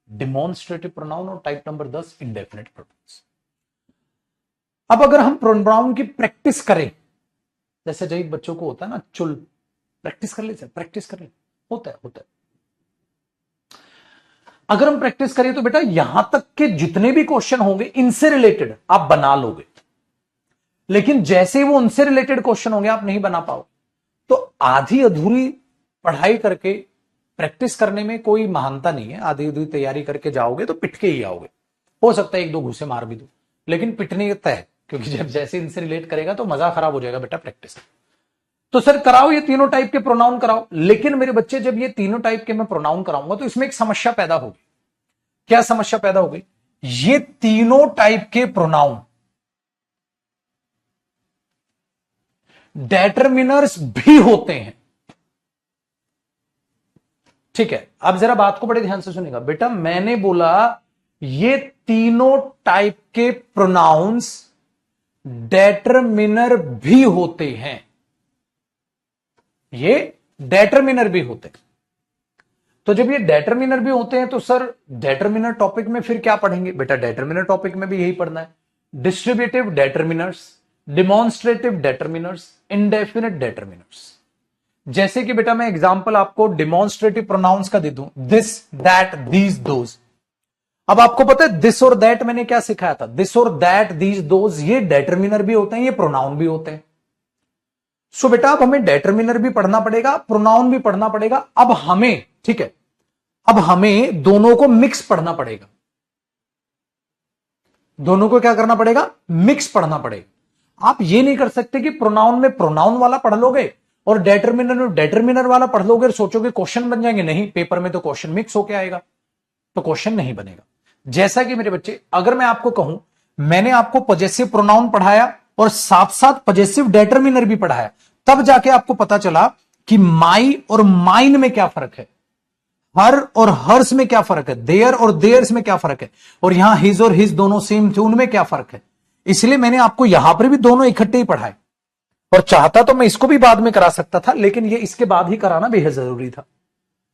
demonstrative pronoun और टाइप नंबर 10 इंडेफिनिट प्रोनाउंस। अब अगर हम प्रोनाउन की प्रैक्टिस करें, जैसे जब बच्चों को होता है ना चुल, प्रैक्टिस कर ले सर, प्रैक्टिस कर ले, होता है। अगर हम प्रैक्टिस करें तो बेटा यहां तक के जितने भी क्वेश्चन होंगे इनसे रिलेटेड आप बना लोगे, लेकिन जैसे वो उनसे रिलेटेड क्वेश्चन होंगे आप नहीं बना पाओ। तो आधी अधूरी पढ़ाई करके प्रैक्टिस करने में कोई महानता नहीं है। आधी अधूरी तैयारी करके जाओगे तो पिट के ही आओगे। हो सकता है 1-2 घूसे मार भी दो, लेकिन पिटने तय, क्योंकि जब जैसे इनसे रिलेट करेगा तो मजा खराब हो जाएगा बेटा प्रैक्टिस। तो सर कराओ ये तीनों टाइप के प्रोनाउन कराओ, लेकिन मेरे बच्चे जब ये तीनों टाइप के मैं प्रोनाउन कराऊंगा तो इसमें एक समस्या पैदा होगी। क्या समस्या पैदा होगी? ये तीनों टाइप के प्रोनाउन डेटरमिनर्स भी होते हैं। ठीक है, अब जरा बात को बड़े ध्यान से सुनिएगा बेटा। मैंने बोला ये तीनों टाइप के प्रोनाउंस डेटरमिनर भी होते हैं। ये डेटरमिनर भी होते हैं। तो जब ये डेटरमिनर भी होते हैं तो सर डेटरमिनर टॉपिक में फिर क्या पढ़ेंगे बेटा? डेटरमिनर टॉपिक में भी यही पढ़ना है, डिस्ट्रीब्यूटिव डेटरमिनर्स, डिमॉन्स्ट्रेटिव डेटरमिनर्स, इंडेफिनिट डेटरमिनर्स। जैसे कि बेटा मैं एग्जांपल आपको डिमॉन्स्ट्रेटिव प्रोनाउंस का दे दूं, दिस, दैट, दीज, दोज। अब आपको पता है दिस और दैट मैंने क्या सिखाया था? दिस और दैट, दीज, दोज ये डेटरमिनर भी होते हैं, ये प्रोनाउन भी होते हैं। सो बेटा अब हमें डेटरमिनर भी पढ़ना पड़ेगा, प्रोनाउन भी पढ़ना पड़ेगा। अब हमें, ठीक है, अब हमें दोनों को मिक्स पढ़ना पड़ेगा। दोनों को क्या करना पड़ेगा? मिक्स पढ़ना पड़ेगा। आप ये नहीं कर सकते कि प्रोनाउन में प्रोनाउन वाला पढ़ लोगे और डेटरमिनर में डेटरमिनर वाला पढ़ लोगे और सोचोगे क्वेश्चन बन जाएंगे। नहीं, पेपर में तो क्वेश्चन मिक्स होके आएगा, तो क्वेश्चन नहीं बनेगा। जैसा कि मेरे बच्चे, अगर मैं आपको कहूं मैंने आपको पॉजेसिव प्रोनाउन पढ़ाया और साथ साथ पॉजेसिव डेटरमिनर भी पढ़ाया, तब जाके आपको पता चला कि माई और माइन में क्या फर्क है, हर और हर्स में क्या फर्क है, देयर और देयर्स में क्या फर्क है, और यहां हिज और हिज दोनों सेम थे, उनमें क्या फर्क है। इसलिए मैंने आपको यहां पर भी दोनों इकट्ठे ही पढ़ाए, और चाहता तो मैं इसको भी बाद में करा सकता था, लेकिन ये इसके बाद ही कराना बेहद जरूरी था,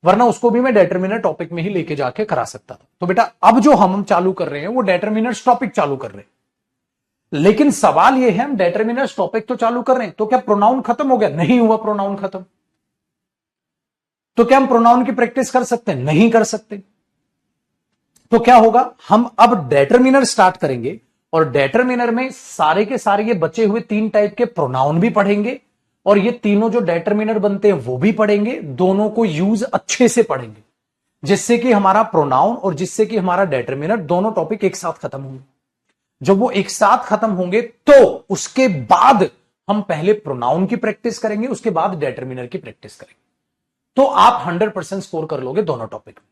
वरना उसको भी मैं डेटरमिनर टॉपिक में ही लेके जाके करा सकता था। तो बेटा अब जो हम चालू कर रहे हैं वो डेटरमिनर्स टॉपिक चालू कर रहे हैं, लेकिन सवाल ये है हम डेटरमिनर्स टॉपिक तो चालू कर रहे हैं, तो क्या प्रोनाउन खत्म हो गया? नहीं हुआ प्रोनाउन खत्म। तो क्या हम प्रोनाउन की प्रैक्टिस कर सकते हैं? नहीं कर सकते। तो क्या होगा, हम अब डेटरमिनर स्टार्ट करेंगे और डेटरमिनर में सारे के सारे ये बचे हुए 3 टाइप के प्रोनाउन भी पढ़ेंगे, और ये तीनों जो डेटरमिनर बनते हैं वो भी पढ़ेंगे। दोनों को यूज अच्छे से पढ़ेंगे, जिससे कि हमारा प्रोनाउन और जिससे कि हमारा डेटरमिनर दोनों टॉपिक एक साथ खत्म होंगे। जब वो एक साथ खत्म होंगे तो उसके बाद हम पहले प्रोनाउन की प्रैक्टिस करेंगे, उसके बाद डेटरमिनर की प्रैक्टिस करेंगे। तो आप 100% स्कोर कर लोगे दोनों टॉपिक में।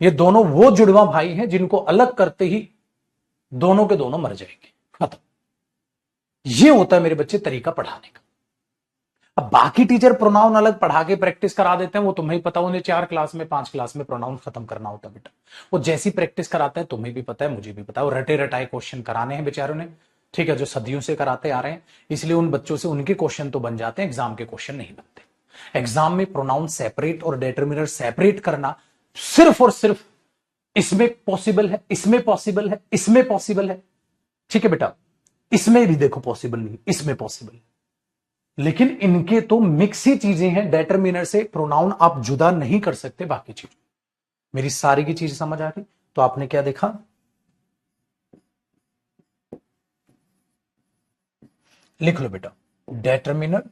ये दोनों वो जुड़वा भाई हैं जिनको अलग करते ही दोनों के दोनों मर जाएंगे, खत्म। ये होता है मेरे बच्चे तरीका पढ़ाने का। अब बाकी टीचर प्रोनाउन अलग पढ़ा के प्रैक्टिस करा देते हैं, वो तुम्हें पता, उन्हें 4 क्लास में 5 क्लास में प्रोनाउन खत्म करना होता है बेटा। वो जैसी प्रैक्टिस कराते हैं तुम्हें भी पता है, मुझे भी पता है, वो रटे रटाए क्वेश्चन कराने हैं बेचारों ने, ठीक है, जो सदियों से कराते आ रहे हैं। इसलिए उन बच्चों से उनके क्वेश्चन तो बन जाते हैं, एग्जाम के क्वेश्चन नहीं बनते। एग्जाम में प्रोनाउन सेपरेट और डेटरमिनर सेपरेट करना सिर्फ और सिर्फ इसमें पॉसिबल है, इसमें पॉसिबल है, इसमें पॉसिबल है, ठीक है बेटा। इसमें भी देखो पॉसिबल नहीं, इसमें पॉसिबल है, लेकिन इनके तो मिक्स ही चीजें हैं। डेटरमिनर से प्रोनाउन आप जुदा नहीं कर सकते बाकी चीज। मेरी सारी की चीज समझ आ गई? तो आपने क्या देखा, लिख लो बेटा, डेटरमिनर,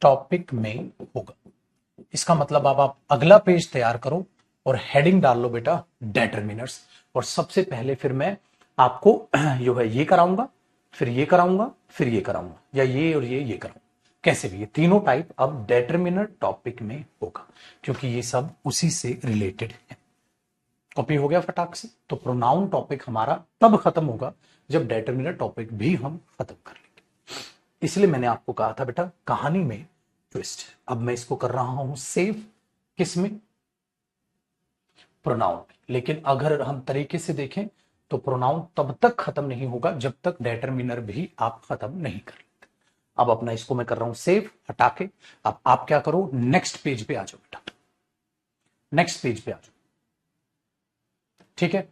टॉपिक में होगा। इसका मतलब अब आप अगला पेज तैयार करो और हेडिंग डाल लो बेटा डिटरमिनर्स। और सबसे पहले फिर मैं आपको जो है ये कराऊंगा, फिर ये कराऊंगा, फिर ये कराऊंगा, या ये और ये कराऊंगा, कैसे भी ये तीनों टाइप अब डिटरमिनर टॉपिक में होगा, क्योंकि ये सब उसी से रिलेटेड है। कॉपी हो गया फटाक से। तो प्रोनाउन टॉपिक हमारा तब खत्म होगा जब डिटरमिनर टॉपिक भी हम खत्म कर लेंगे। इसलिए मैंने आपको कहा था बेटा कहानी में ट्विस्ट। अब मैं इसको कर रहा हूं सेव, किसमें, प्रोनाउन में। लेकिन अगर हम तरीके से देखें तो प्रोनाउन तब तक खत्म नहीं होगा जब तक डिटरमिनर भी आप खत्म नहीं कर लेते। अब अपना इसको मैं कर रहा हूं सेव, हटा के। अब आप क्या करो, नेक्स्ट पेज पे आ जाओ बेटा, नेक्स्ट पेज पे आ जाओ, ठीक है।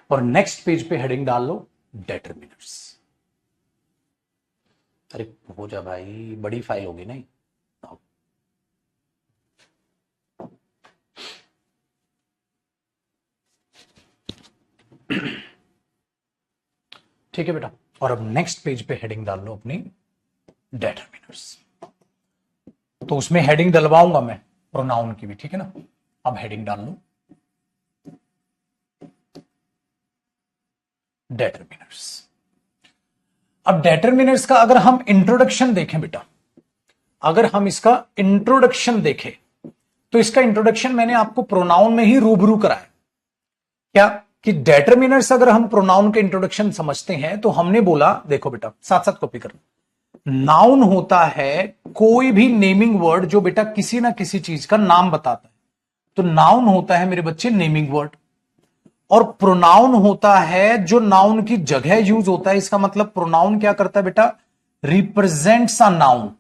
और नेक्स्ट पेज पे हेडिंग डाल लो डिटरमिनर्स। अरे हो जा भाई, बड़ी फाइल होगी नहीं। ठीक है बेटा। और अब नेक्स्ट पेज पे हेडिंग डाल लो अपनी डिटरमिनर्स। तो उसमें हेडिंग डलवाऊंगा मैं प्रोनाउन की भी, ठीक है ना। अब हेडिंग डाल लो डिटरमिनर्स। अब डिटरमिनर्स का अगर हम इंट्रोडक्शन देखें बेटा, अगर हम इसका इंट्रोडक्शन देखें तो इसका इंट्रोडक्शन मैंने आपको प्रोनाउन में ही रूबरू कराया। क्या कि डिटरमिनर्स अगर हम प्रोनाउन के इंट्रोडक्शन समझते हैं तो हमने बोला, देखो बेटा साथ साथ कॉपी करना, नाउन होता है कोई भी नेमिंग वर्ड जो बेटा किसी ना किसी चीज का नाम बताता है। तो नाउन होता है मेरे बच्चे नेमिंग वर्ड, और प्रोनाउन होता है जो नाउन की जगह यूज होता है। इसका मतलब प्रोनाउन क्या करता है बेटा, रिप्रेजेंट्स अ नाउन,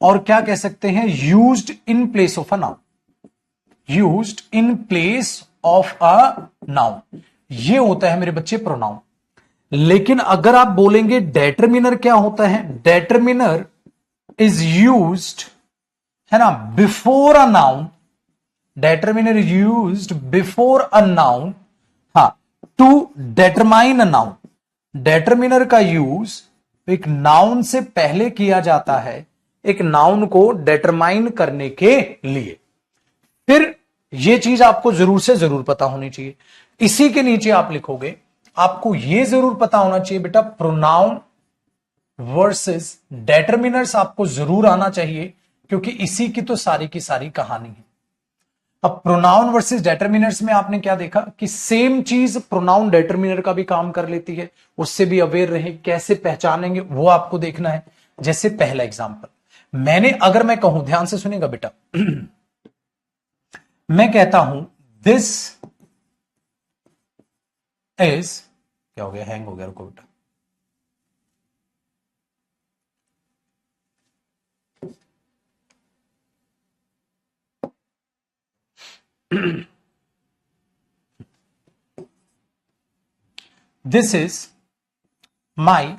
और क्या कह सकते हैं, used in place of a noun, used in place of a noun, ये होता है मेरे बच्चे प्रोनाउन। लेकिन अगर आप बोलेंगे डिटरमिनर क्या होता है, डिटरमिनर इज यूज्ड, है ना, before a noun, determiner used before a noun, हाँ, to determine a noun. Determiner का यूज एक नाउन से पहले किया जाता है, एक नाउन को डिटरमाइन करने के लिए। फिर यह चीज आपको जरूर से जरूर पता होनी चाहिए। इसी के नीचे आप लिखोगे, आपको यह जरूर पता होना चाहिए बेटा प्रोनाउन वर्सेस डिटरमिनर्स आपको जरूर आना चाहिए, क्योंकि इसी की तो सारी की सारी कहानी है। अब प्रोनाउन वर्सेस डिटरमिनर्स में आपने क्या देखा कि सेम चीज प्रोनाउन डिटरमिनर का भी काम कर लेती है। उससे भी अवेयर रहे, कैसे पहचानेंगे वो आपको देखना है। जैसे पहला एग्जांपल मैंने, अगर मैं कहूं, ध्यान से सुनेगा बेटा, मैं कहता हूं दिस इज, क्या हो गया, हैंग हो गया, रुको बेटा, this is my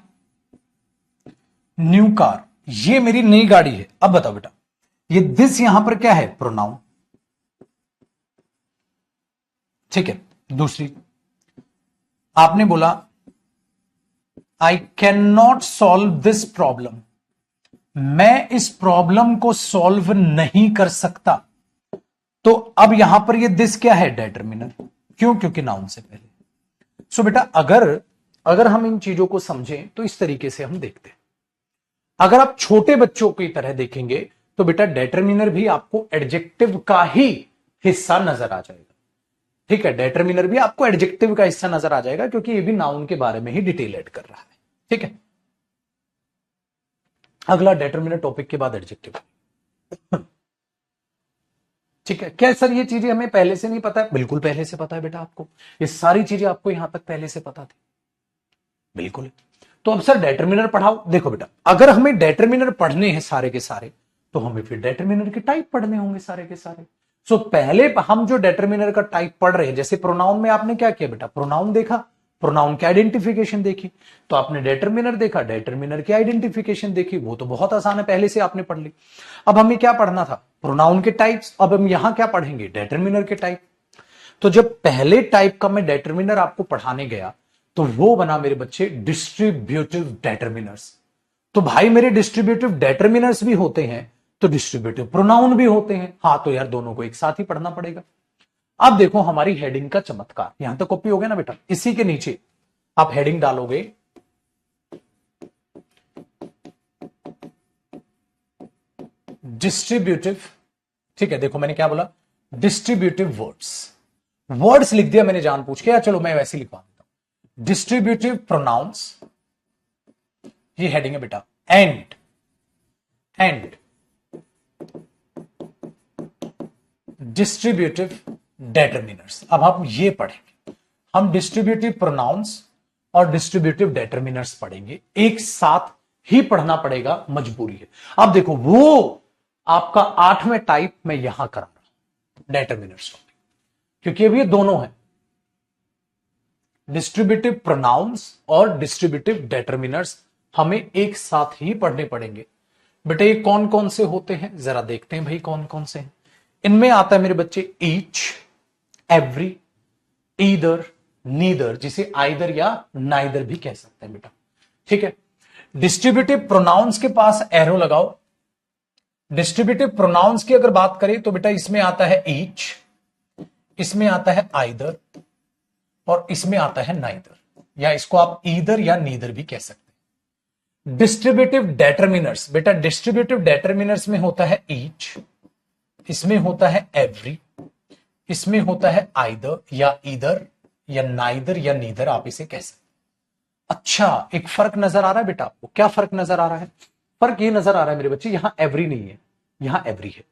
new car, ये मेरी नई गाड़ी है। अब बताओ बेटा, ये दिस यहां पर क्या है, प्रोनाउन, ठीक है। दूसरी, आपने बोला I can not solve this problem, मैं इस प्रॉब्लम को सॉल्व नहीं कर सकता। तो अब यहां पर ये दिस क्या है, डिटरमिनर, क्यों, क्योंकि नाउन से पहले। सो बेटा अगर हम इन चीजों को समझें तो इस तरीके से हम देखते हैं। अगर आप छोटे बच्चों की तरह देखेंगे तो बेटा डिटरमिनर भी आपको एडजेक्टिव का ही हिस्सा नजर आ जाएगा, ठीक है। डिटरमिनर भी आपको एडजेक्टिव का हिस्सा नजर आ जाएगा, क्योंकि ये भी नाउन के बारे में ही डिटेल ऐड कर रहा है, ठीक है। अगला डिटरमिनर टॉपिक के बाद एडजेक्टिव, ठीक है। क्या सर ये चीजें हमें पहले से नहीं पता है? बिल्कुल पहले से पता है बेटा आपको, ये सारी चीजें आपको यहां तक पहले से पता थी, बिल्कुल। तो अब सर डिटरमिनर पढ़ाओ। देखो बेटा, अगर हमें डिटरमिनर पढ़ने हैं सारे के सारे, तो हमें फिर डिटरमिनर के टाइप पढ़ने होंगे सारे के सारे। सो पहले हम जो डिटरमिनर का टाइप पढ़ रहे हैं, जैसे प्रोनाउन में आपने क्या किया बेटा, प्रोनाउन देखा, प्रोनाउन की आइडेंटिफिकेशन देखी, तो आपने डिटरमिनर देखा, डिटरमिनर की आइडेंटिफिकेशन देखी, वो तो बहुत आसान है, पहले से आपने पढ़ ली। अब हमें क्या पढ़ना था, प्रोनाउन के टाइप्स। अब हम यहां क्या पढ़ेंगे, डिटरमिनर के टाइप। तो जब पहले टाइप का मैं डिटरमिनर आपको पढ़ाने गया तो वो बना मेरे बच्चे डिस्ट्रीब्यूटिव डेटर्मिनर्स। तो भाई मेरे डिस्ट्रीब्यूटिव डेटर्मिनर्स भी होते हैं तो डिस्ट्रीब्यूटिव प्रोनाउन भी होते हैं। हाँ तो यार दोनों को एक साथ ही पढ़ना पड़ेगा। अब देखो हमारी हेडिंग का चमत्कार, यहां तक कॉपी हो गया ना बेटा। इसी के नीचे आप हेडिंग डालोगे डिस्ट्रीब्यूटिव, ठीक है। देखो मैंने क्या बोला, डिस्ट्रीब्यूटिव वर्ड्स, वर्ड्स लिख दिया मैंने जानबूझ के, या चलो मैं वैसे लिखवा देता हूं, डिस्ट्रीब्यूटिव प्रोनाउंस, ये हेडिंग है बेटा। And distributive determiners. अब हम ये पढ़ेंगे, हम डिस्ट्रीब्यूटिव प्रोनाउंस और डिस्ट्रीब्यूटिव डेटर्मिनर्स पढ़ेंगे, एक साथ ही पढ़ना पड़ेगा, मजबूरी है। अब देखो वो आपका 8वें टाइप में यहां करा रहा हूं डेटर्मिनर्स टॉपिक, क्योंकि अब ये दोनों है, डिस्ट्रीब्यूटिव प्रोनाउंस और डिस्ट्रीब्यूटिव डेटर्मिनर्स हमें एक साथ ही पढ़ने पड़ेंगे। बेटे ये कौन कौन से होते हैं जरा देखते हैं भाई, कौन कौन से हैं। इनमें आता है मेरे बच्चे ईच, एवरी, ईदर, नीदर, जिसे आइदर या नाइदर भी कह सकते हैं बेटा, ठीक है। डिस्ट्रीब्यूटिव प्रोनाउंस के पास एरो लगाओ। डिस्ट्रीब्यूटिव प्रोनाउंस की अगर बात करें तो बेटा इसमें आता है ईच, इसमें आता है आइदर और इसमें आता है नाइदर, या इसको आप ईदर या नीदर भी कह सकते हैं। डिस्ट्रीब्यूटिव डेटर्मिनर्स, बेटा डिस्ट्रीब्यूटिव डेटर्मिनर्स में होता है ईच, इसमें होता है एवरी, इसमें होता है आइदर या ईदर या नाइदर या नीदर, आप इसे कह सकते हैं। अच्छा एक फर्क नजर आ रहा है बेटा आपको, क्या फर्क नजर आ रहा है? फर्क ये नजर आ रहा है मेरे बच्चे, यहां एवरी नहीं है, यहां एवरी है।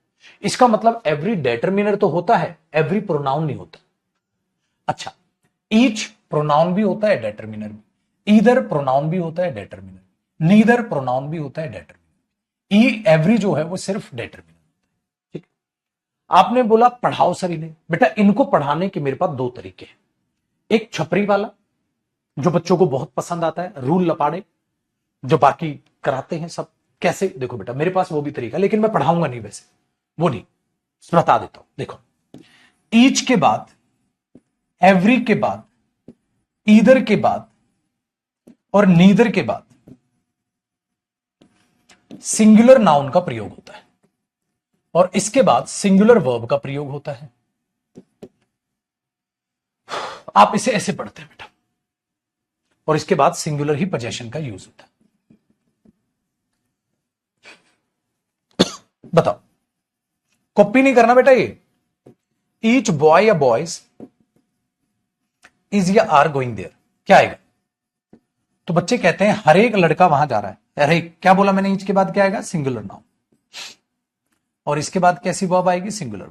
इसका मतलब एवरी डेटर्मिनर तो होता है, एवरी प्रोनाउन नहीं होता। अच्छा ईच प्रोनाउन भी होता है, डेटर्मिनर भी, ईदर प्रोनाउन भी होता है, डेटर्मिनर, नीदर प्रोनाउन भी होता है, डेटर्मिनर, ई एवरी जो है वो सिर्फ डेटर्मिनर। ठीक, आपने बोला पढ़ाओ सर इन्हें, बेटा इनको पढ़ाने के मेरे पास दो तरीके हैं। एक छपरी वाला जो बच्चों को बहुत पसंद आता है, रूल लपाड़े जो बाकी कराते हैं सब, कैसे? देखो बेटा मेरे पास वो भी तरीका, लेकिन मैं पढ़ाऊंगा नहीं वैसे, वो नहीं, बता देता हूं। देखो ईच के बाद, एवरी के बाद, ईदर के बाद और नीदर के बाद सिंगुलर नाउन का प्रयोग होता है और इसके बाद सिंगुलर वर्ब का प्रयोग होता है। आप इसे ऐसे पढ़ते हैं बेटा, और इसके बाद सिंगुलर ही पोजेशन का यूज होता है। बताओ, कॉपी नहीं करना बेटा। ये ईच बॉय या बॉयज इज या आर गोइंग देयर, क्या आएगा? तो बच्चे कहते हैं हर एक लड़का वहां जा रहा है। अरे क्या बोला मैंने, ईच के बाद क्या आएगा? सिंगुलर नाउन, और इसके बाद कैसी वर्ब आएगी? सिंगुलर।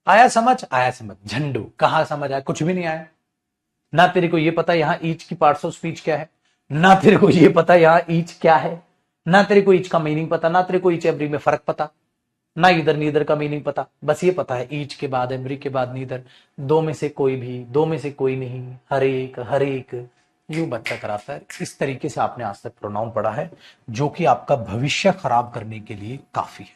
आया समझ? आया समझ। झंडू, कहां समझ आया? कुछ भी नहीं आया ना। तेरे को ये पता यहां ईच की पार्ट्स ऑफ स्पीच क्या है, ना तेरे को ये पता यहां ईच क्या है, ना तेरे को ईच का मीनिंग पता, ना तेरे को ईच एवरी में फर्क पता, ना इधर नीदर का मीनिंग पता। बस ये पता है ईच के बाद एवरी के बाद नीदर, दो में से कोई भी, दो में से कोई नहीं, हर एक, यूं बच्चा कराता है। इस तरीके से आपने आज तक प्रोनाउन पढ़ा है, जो कि आपका भविष्य खराब करने के लिए काफी है,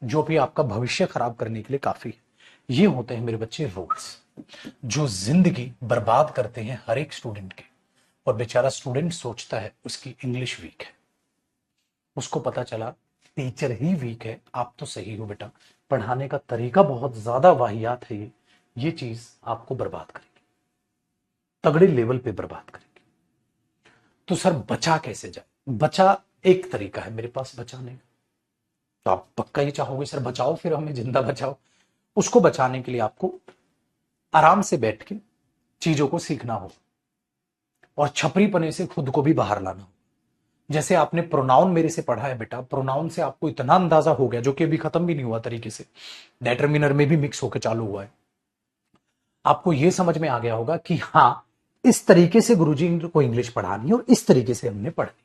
जो भी आपका भविष्य खराब करने के लिए काफी है। ये होते हैं मेरे बच्चे रूल्स, जो जिंदगी बर्बाद करते हैं हर एक स्टूडेंट के। और बेचारा स्टूडेंट सोचता है उसकी इंग्लिश वीक है, उसको पता चला टीचर ही वीक है। आप तो सही हो बेटा, पढ़ाने का तरीका बहुत ज्यादा वाहियात है। ये चीज आपको बर्बाद करेगी, तगड़े लेवल पे बर्बाद करेगी। तो सर बचा कैसे जाए? बचा एक तरीका है मेरे पास बचाने का, तो आप पक्का ही चाहोगे सर बचाओ, फिर हमें जिंदा बचाओ। उसको बचाने के लिए आपको आराम से बैठ के चीजों को सीखना हो और छपरीपने से खुद को भी बाहर लाना हो। जैसे आपने प्रोनाउन मेरे से पढ़ा है बेटा, प्रोनाउन से आपको इतना अंदाजा हो गया, जो कि अभी खत्म भी नहीं हुआ तरीके से, डेटर्मिनर में भी मिक्स होकर चालू हुआ है। आपको यह समझ में आ गया होगा कि हाँ इस तरीके से गुरुजी को इंग्लिश पढ़ानी है और इस तरीके से हमने पढ़नी।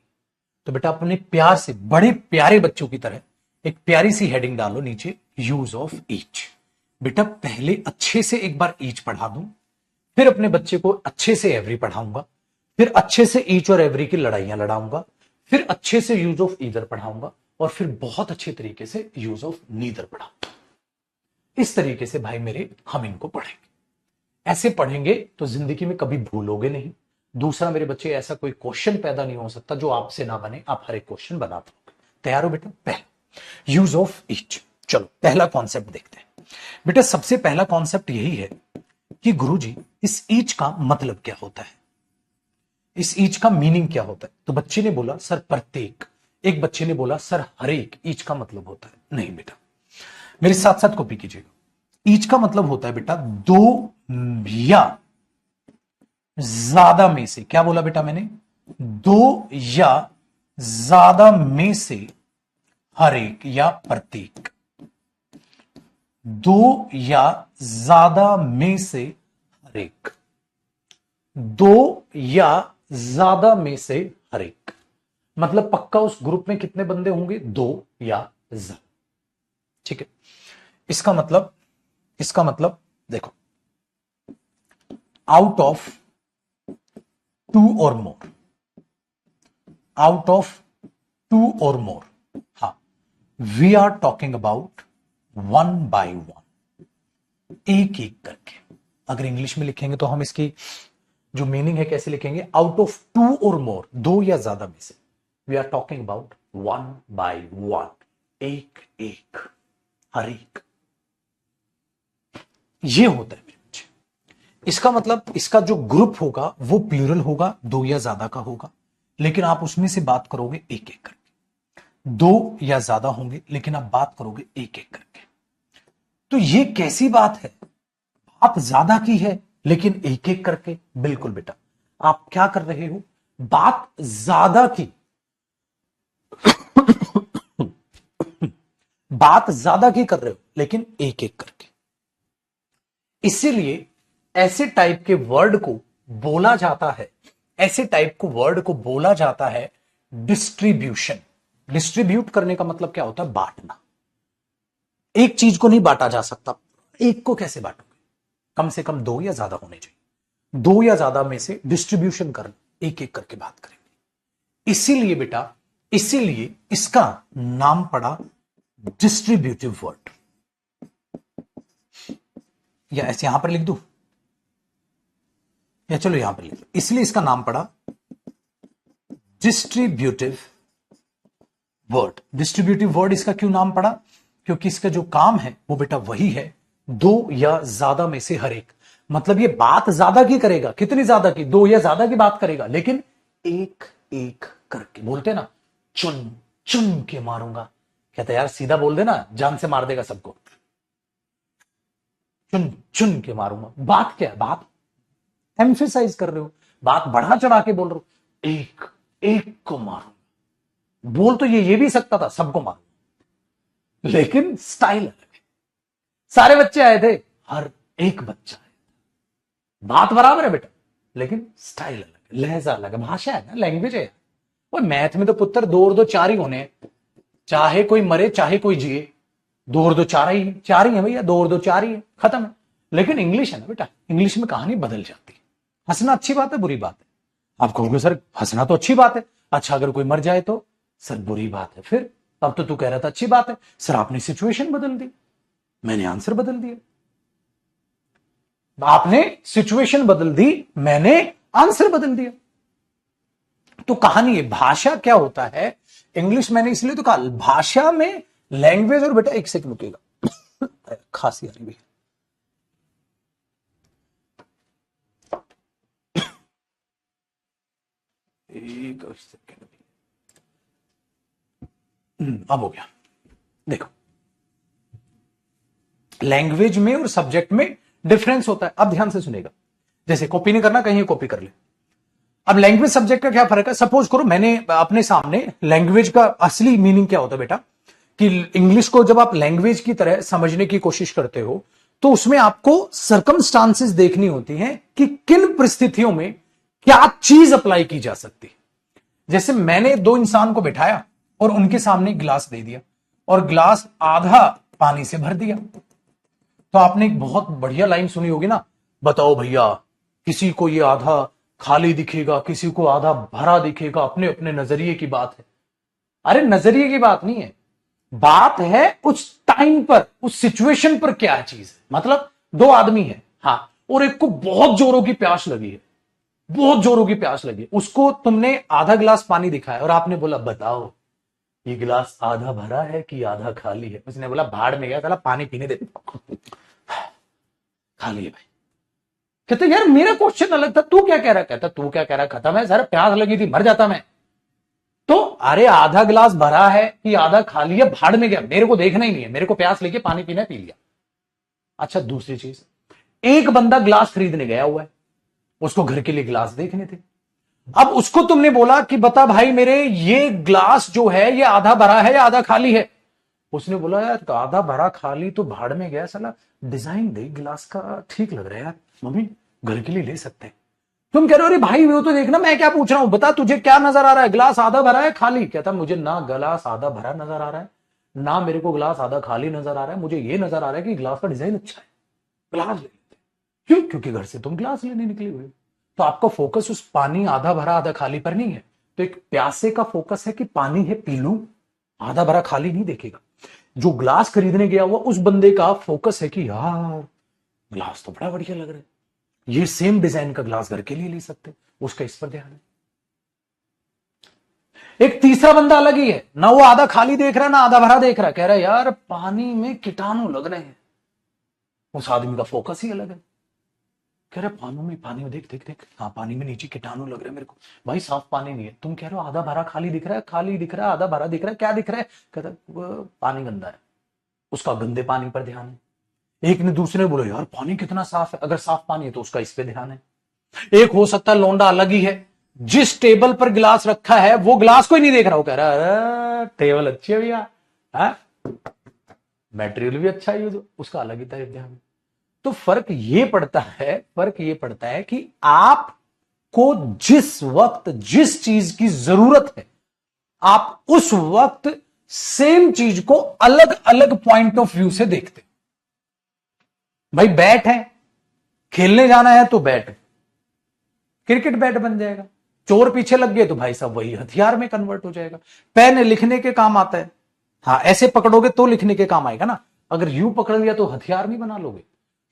तो बेटा अपने प्यार से, बड़े प्यारे बच्चों की तरह एक प्यारी सी हेडिंग डालो नीचे, यूज ऑफ ईच। बेटा पहले अच्छे से एक बार ईच पढ़ा दूं, फिर अपने बच्चे को अच्छे से एवरी पढ़ाऊंगा, फिर अच्छे से ईच और एवरी की लड़ाइयां लड़ाऊंगा, फिर अच्छे से यूज ऑफ ईदर पढ़ाऊंगा, और फिर बहुत अच्छे तरीके से यूज ऑफ नीदर पढ़ाऊंगा। इस तरीके से भाई मेरे हम इनको पढ़ेंगे। ऐसे पढ़ेंगे तो जिंदगी में कभी भूलोगे नहीं। दूसरा मेरे बच्चे, ऐसा कोई क्वेश्चन पैदा नहीं हो सकता जो आपसे ना बने, आप हर एक क्वेश्चन बना पाओगे। तैयार हो बेटा? पहला यूज ऑफ ईच। चलो पहला कॉन्सेप्ट देखते हैं बेटा। सबसे पहला कॉन्सेप्ट यही है कि गुरुजी इस ईच का मतलब क्या होता है, इस ईच का मीनिंग क्या होता है। तो बच्चे ने बोला सर प्रत्येक, एक बच्चे ने बोला सर हर एक। ईच का मतलब होता है, नहीं बेटा, मेरे साथ साथ कॉपी कीजिएगा। ईच का मतलब होता है बेटा दो या ज्यादा में से। क्या बोला बेटा मैंने? दो या ज्यादा में से हर एक या प्रत्येक। दो या ज्यादा में से हर एक। दो या ज्यादा में से हर एक मतलब पक्का उस ग्रुप में कितने बंदे होंगे? दो या ज्यादा। ठीक है, इसका मतलब देखो, आउट ऑफ टू और मोर, आउट ऑफ टू और मोर, हाँ, we are talking about one by one, एक एक करके। अगर इंग्लिश में लिखेंगे तो हम इसकी जो मीनिंग है कैसे लिखेंगे? आउट ऑफ टू और मोर, दो या ज्यादा में से, we are talking about one by one, एक एक, हर एक। ये होता है मेरे बच्चे। इसका मतलब इसका जो ग्रुप होगा वो प्लूरल होगा, दो या ज्यादा का होगा, लेकिन आप उसमें से बात करोगे एक एक करके। दो या ज्यादा होंगे लेकिन आप बात करोगे एक एक करके। तो ये कैसी बात है? बात ज्यादा की है लेकिन एक एक करके। बिल्कुल बेटा, आप क्या कर रहे हो? बात ज्यादा की, बात ज्यादा की कर रहे हो लेकिन एक एक करके। इसीलिए ऐसे टाइप के वर्ड को बोला जाता है, ऐसे टाइप को वर्ड को बोला जाता है डिस्ट्रीब्यूशन। डिस्ट्रीब्यूट करने का मतलब क्या होता है? बांटना। एक चीज को नहीं बांटा जा सकता, एक को कैसे बांटोगे? कम से कम दो या ज्यादा होने चाहिए। दो या ज्यादा में से डिस्ट्रीब्यूशन करना, एक एक करके बात करेंगे। इसीलिए बेटा, इसीलिए इसका नाम पड़ा डिस्ट्रीब्यूटिव वर्ड। या ऐसे यहां पर लिख दूं, या चलो यहां पर लिख दो। इसलिए इसका नाम पड़ा डिस्ट्रीब्यूटिव वर्ड। डिस्ट्रीब्यूटिव वर्ड इसका क्यों नाम पड़ा? क्योंकि इसका जो काम है वो बेटा वही है, दो या ज्यादा में से हर एक। मतलब ये बात ज्यादा की करेगा। कितनी ज्यादा की? दो या ज्यादा की बात करेगा, लेकिन एक एक करके। बोलते ना, चुन चुन के मारूंगा। कहता यार सीधा बोल देना, जान से मार देगा सबको। चुन चुन के मारूंगा। बात क्या है? बात एम्फेसाइज कर रहे हो, बात बढ़ा चढ़ा के बोल रहे हो, एक एक को मारूंगा। बोल तो ये भी सकता था सबको मारूंगा, लेकिन स्टाइल अलग है। सारे बच्चे आए थे, हर एक बच्चा आया। बात बराबर है बेटा, लेकिन स्टाइल अलग है, लहजा अलग है, भाषा है ना, लैंग्वेज है। और मैथ में तो पुत्र दो और दो चार ही होने हैं, चाहे कोई मरे चाहे कोई जिए, दो और दो चार ही है, चार ही है भैया, दो और दो चार ही है, खत्म है। लेकिन इंग्लिश है ना बेटा, इंग्लिश में कहानी बदल जाती है। हंसना अच्छी बात है, बुरी बात है? आप कहोगे सर हंसना तो अच्छी बात है। अच्छा अगर कोई मर जाए तो सर बुरी बात है। फिर अब तो तू कह रहा था अच्छी बात है। सर आपने सिचुएशन बदल दी, मैंने आंसर बदल दिया। आपने सिचुएशन बदल दी, मैंने आंसर बदल दिया। तो कहानी है, भाषा क्या होता है? इंग्लिश मैंने इसलिए तो कहा, भाषा में लैंग्वेज। और बेटा एक सेकंड रुकेगा, खांसी आ रही है। एक सेकंड, अब हो गया। देखो, लैंग्वेज में और सब्जेक्ट में डिफरेंस होता है। अब ध्यान से सुनेगा, जैसे कॉपी नहीं करना, कहीं कॉपी कर ले। अब लैंग्वेज सब्जेक्ट का क्या फर्क है? सपोज करो मैंने अपने सामने लैंग्वेज का असली मीनिंग क्या होता है बेटा, कि इंग्लिश को जब आप लैंग्वेज की तरह समझने की कोशिश करते हो तो उसमें आपको सर्कमस्टांसेस देखनी होती हैं कि किन परिस्थितियों में क्या चीज अप्लाई की जा सकती है। जैसे मैंने दो इंसान को बिठाया और उनके सामने गिलास दे दिया और गिलास आधा पानी से भर दिया, तो आपने एक बहुत बढ़िया लाइन सुनी होगी ना, बताओ भैया किसी को ये आधा खाली दिखेगा, किसी को आधा भरा दिखेगा, अपने अपने नजरिए की बात है। अरे नजरिए की बात नहीं है, बात है उस टाइम पर, उस सिचुएशन पर क्या चीज है। मतलब दो आदमी है, हाँ, और एक को बहुत जोरों की प्यास लगी है, बहुत जोरों की प्यास लगी, उसको तुमने आधा गिलास पानी दिखाया और आपने बोला बताओ ये गिलास आधा भरा है कि आधा खाली है। उसने बोला भाड़ में गया, साला पानी पीने दे, खाली है भाई। कहते यार मेरा क्वेश्चन अलग था, तू क्या कह रहा? कहता तू क्या कह रहा, खत्म है सर, प्यास लगी थी, मर जाता मैं। तो अरे आधा गिलास भरा है कि आधा खाली है, भाड़ में गया, मेरे को देखना ही नहीं है, मेरे को प्यास लगी, पानी पीना, पी लिया। अच्छा दूसरी चीज, एक बंदा ग्लास खरीदने गया हुआ है, उसको घर के लिए ग्लास देखने थे। अब उसको तुमने बोला कि बता भाई मेरे ये ग्लास जो है ये आधा भरा है या आधा खाली है? उसने बोला यार तो आधा भरा खाली तो भाड़ में गया, साला डिजाइन दे गिलास का ठीक लग रहा है यार, मम्मी घर के लिए ले सकते हैं। तुम कह रहे हो अरे भाई वो तो देखना, मैं क्या पूछ रहा हूं, बता तुझे क्या नजर आ रहा है, ग्लास आधा भरा है खाली? कहता मुझे ना गिलास आधा भरा नजर आ रहा है, ना मेरे को गिलास आधा खाली नजर आ रहा है, मुझे ये नजर आ रहा है कि गिलास का डिजाइन अच्छा है, ग्लास ले लेते। क्यों? क्योंकि घर से तुम ग्लास लेने निकले हुए। तो आपका फोकस उस पानी आधा भरा आधा खाली पर नहीं है। तो एक प्यासे का फोकस है कि पानी है पी लूं, आधा भरा खाली नहीं देखेगा। जो ग्लास खरीदने गया हुआ उस बंदे का फोकस है कि यार ग्लास तो बड़ा बढ़िया लग रहा है, ये सेम डिजाइन का ग्लास घर के लिए ले सकते, उसका इस पर ध्यान है। एक तीसरा बंदा अलग ही है, ना वो आधा खाली देख रहा है ना आधा भरा देख रहा है, कह रहा है यार पानी में कीटाणु लग रहे हैं, उस आदमी का फोकस ही अलग है। कह रहे पानी में देख देख देख, हाँ पानी में नीचे कीटाणु लग रहे हैं मेरे को। भाई साफ पानी नहीं है, तुम कह रहे हो आधा भरा खाली दिख रहा है, खाली दिख रहा है आधा भरा दिख रहा है, क्या दिख रहा है? कहता पानी गंदा है, उसका गंदे पानी पर ध्यान है। एक ने दूसरे ने बोला यार पानी कितना साफ है, अगर साफ पानी है तो उसका इस पे ध्यान है। एक हो सकता है लौंडा अलग ही है, जिस टेबल पर गिलास रखा है वो गिलास को ही नहीं देख रहा, वो कह रहा है टेबल अच्छी है भैया, मटेरियल भी अच्छा है, उसका अलग ही तरह ध्यान है। तो फर्क ये पड़ता है कि आपको जिस वक्त जिस चीज की जरूरत है आप उस वक्त सेम चीज को अलग अलग पॉइंट ऑफ व्यू से देखते। भाई बैट है, खेलने जाना है तो बैट, क्रिकेट बैट बन जाएगा, चोर पीछे लग गए तो भाई साहब वही हथियार में कन्वर्ट हो जाएगा। पेन लिखने के काम आता है, हाँ ऐसे पकड़ोगे तो लिखने के काम आएगा ना, अगर यूं पकड़ लिया तो हथियार नहीं बना लोगे।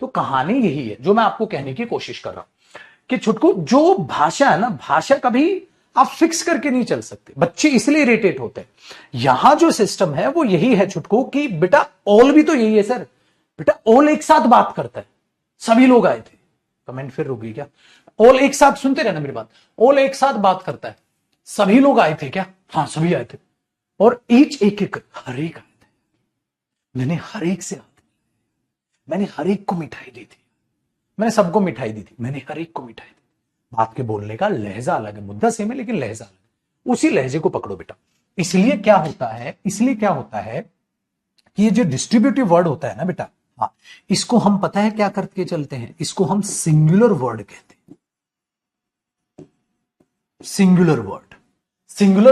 तो कहानी यही है जो मैं आपको कहने की कोशिश कर रहा हूं कि छुटकू जो भाषा है ना, भाषा कभी आप फिक्स करके नहीं चल सकते, बच्चे इसलिए इरिटेट होते हैं। यहां जो सिस्टम है वो यही है छुटकू कि बेटा ऑल भी तो यही है सर, बेटा ऑल एक साथ बात करता है, सभी लोग आए थे, कमेंट फिर रुक गई क्या? ऑल एक साथ, सुनते रहना मेरी बात, ऑल एक साथ बात करता है, सभी लोग आए थे क्या? हाँ सभी आए थे, और ईच एक एक हर एक आए थे, मैंने हर एक से, मैंने हर एक को मिठाई दी थी, मैंने सबको मिठाई दी थी, मैंने हर एक को मिठाई दी। बात के बोलने का लहजा अलग है, मुद्दा सेम है लेकिन लहजा अलग है, उसी लहजे को पकड़ो बेटा। इसलिए क्या होता है कि ये जो डिस्ट्रीब्यूटिव वर्ड होता है ना बेटा, हाँ इसको हम पता है क्या करके चलते हैं, इसको हम सिंगुलर वर्ड कहते हैं। सिंगुलर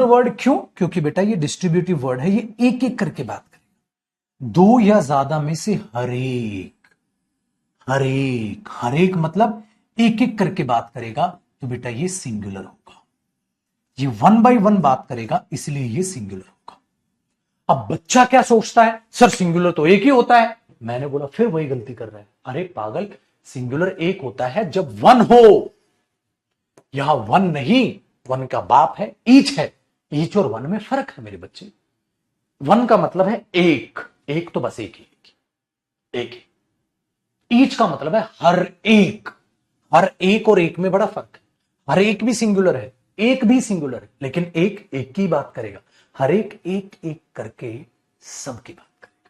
वर्ड क्यों? क्योंकि बेटा ये डिस्ट्रीब्यूटिव वर्ड है, ये एक एक करके बात करेगा, दो या ज्यादा में से हर एक मतलब एक एक करके बात करेगा, तो बेटा ये सिंगुलर होगा। ये 1 by 1 बात करेगा इसलिए ये सिंगुलर होगा। अब बच्चा क्या सोचता है, सर सिंगुलर तो एक ही होता है। मैंने बोला फिर वही गलती कर रहा है, अरे पागल सिंगुलर एक होता है जब 1 हो, यहां 1 नहीं, 1 का बाप है ईच है, ईच और 1 में फर्क है मेरे बच्चे। 1 का मतलब है एक तो बस एक ही, ईच का मतलब है हर एक और एक में बड़ा फर्क है। हर एक भी सिंगुलर है, एक भी सिंगुलर है, लेकिन एक की बात करेगा, हर एक करके सबकी बात करेगा।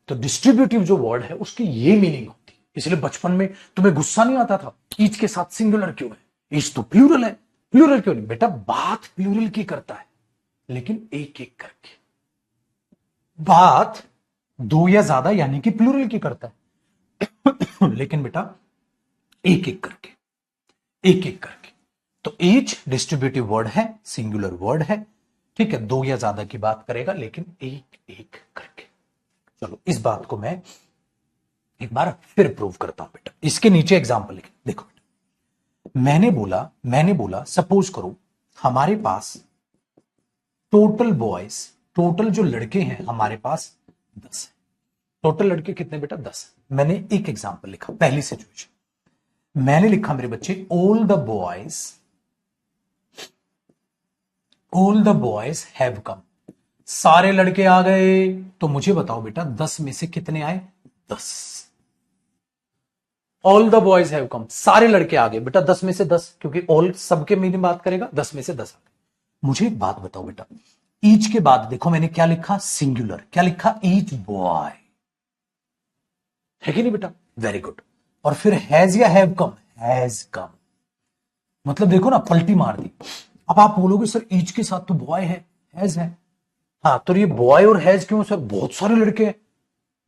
तो डिस्ट्रीब्यूटिव जो वर्ड है उसकी ये मीनिंग होती है। इसलिए बचपन में तुम्हें गुस्सा नहीं आता था ईच के साथ सिंगुलर क्यों है, ईच तो प्लूरल है, प्लूरल क्यों नहीं? बेटा बात प्लूरल की करता है लेकिन एक एक करके, बात दो या ज्यादा यानी कि प्लूरल की करता है लेकिन बेटा एक एक करके। तो ईच डिस्ट्रीब्यूटिव वर्ड है, सिंगुलर वर्ड है, ठीक है, दो या ज्यादा की बात करेगा लेकिन एक एक करके। चलो इस बात को मैं एक बार फिर प्रूव करता हूं बेटा, इसके नीचे एग्जांपल लिखे देखो बेटा। मैंने बोला सपोज करो हमारे पास टोटल जो लड़के हैं हमारे पास 10 है। टोटल लड़के कितने बेटा? 10। मैंने एक एग्जांपल लिखा पहली सिचुएशन, मैंने लिखा मेरे बच्चे all the boys have come. सारे लड़के आ गए, तो मुझे बताओ बेटा 10 में से कितने आए? 10। All the boys have come, सारे लड़के आ गए बेटा 10 में से 10, क्योंकि ऑल सबके मीनिंग बात करेगा, 10 में से 10 आ गए। मुझे एक बात बताओ बेटा, ईच के बाद देखो मैंने क्या लिखा? सिंगुलर। क्या लिखा? ईच बॉय, है कि नहीं बेटा? Very good. और फिर हैज या हैव कम? Has come. मतलब देखो ना, पलटी मार दी। अब आप बोलोगे सर ईच के साथ तो बॉय है, हैज है। हाँ, तो ये बॉय और हैज क्यों सर? बहुत सारे लड़के हैं,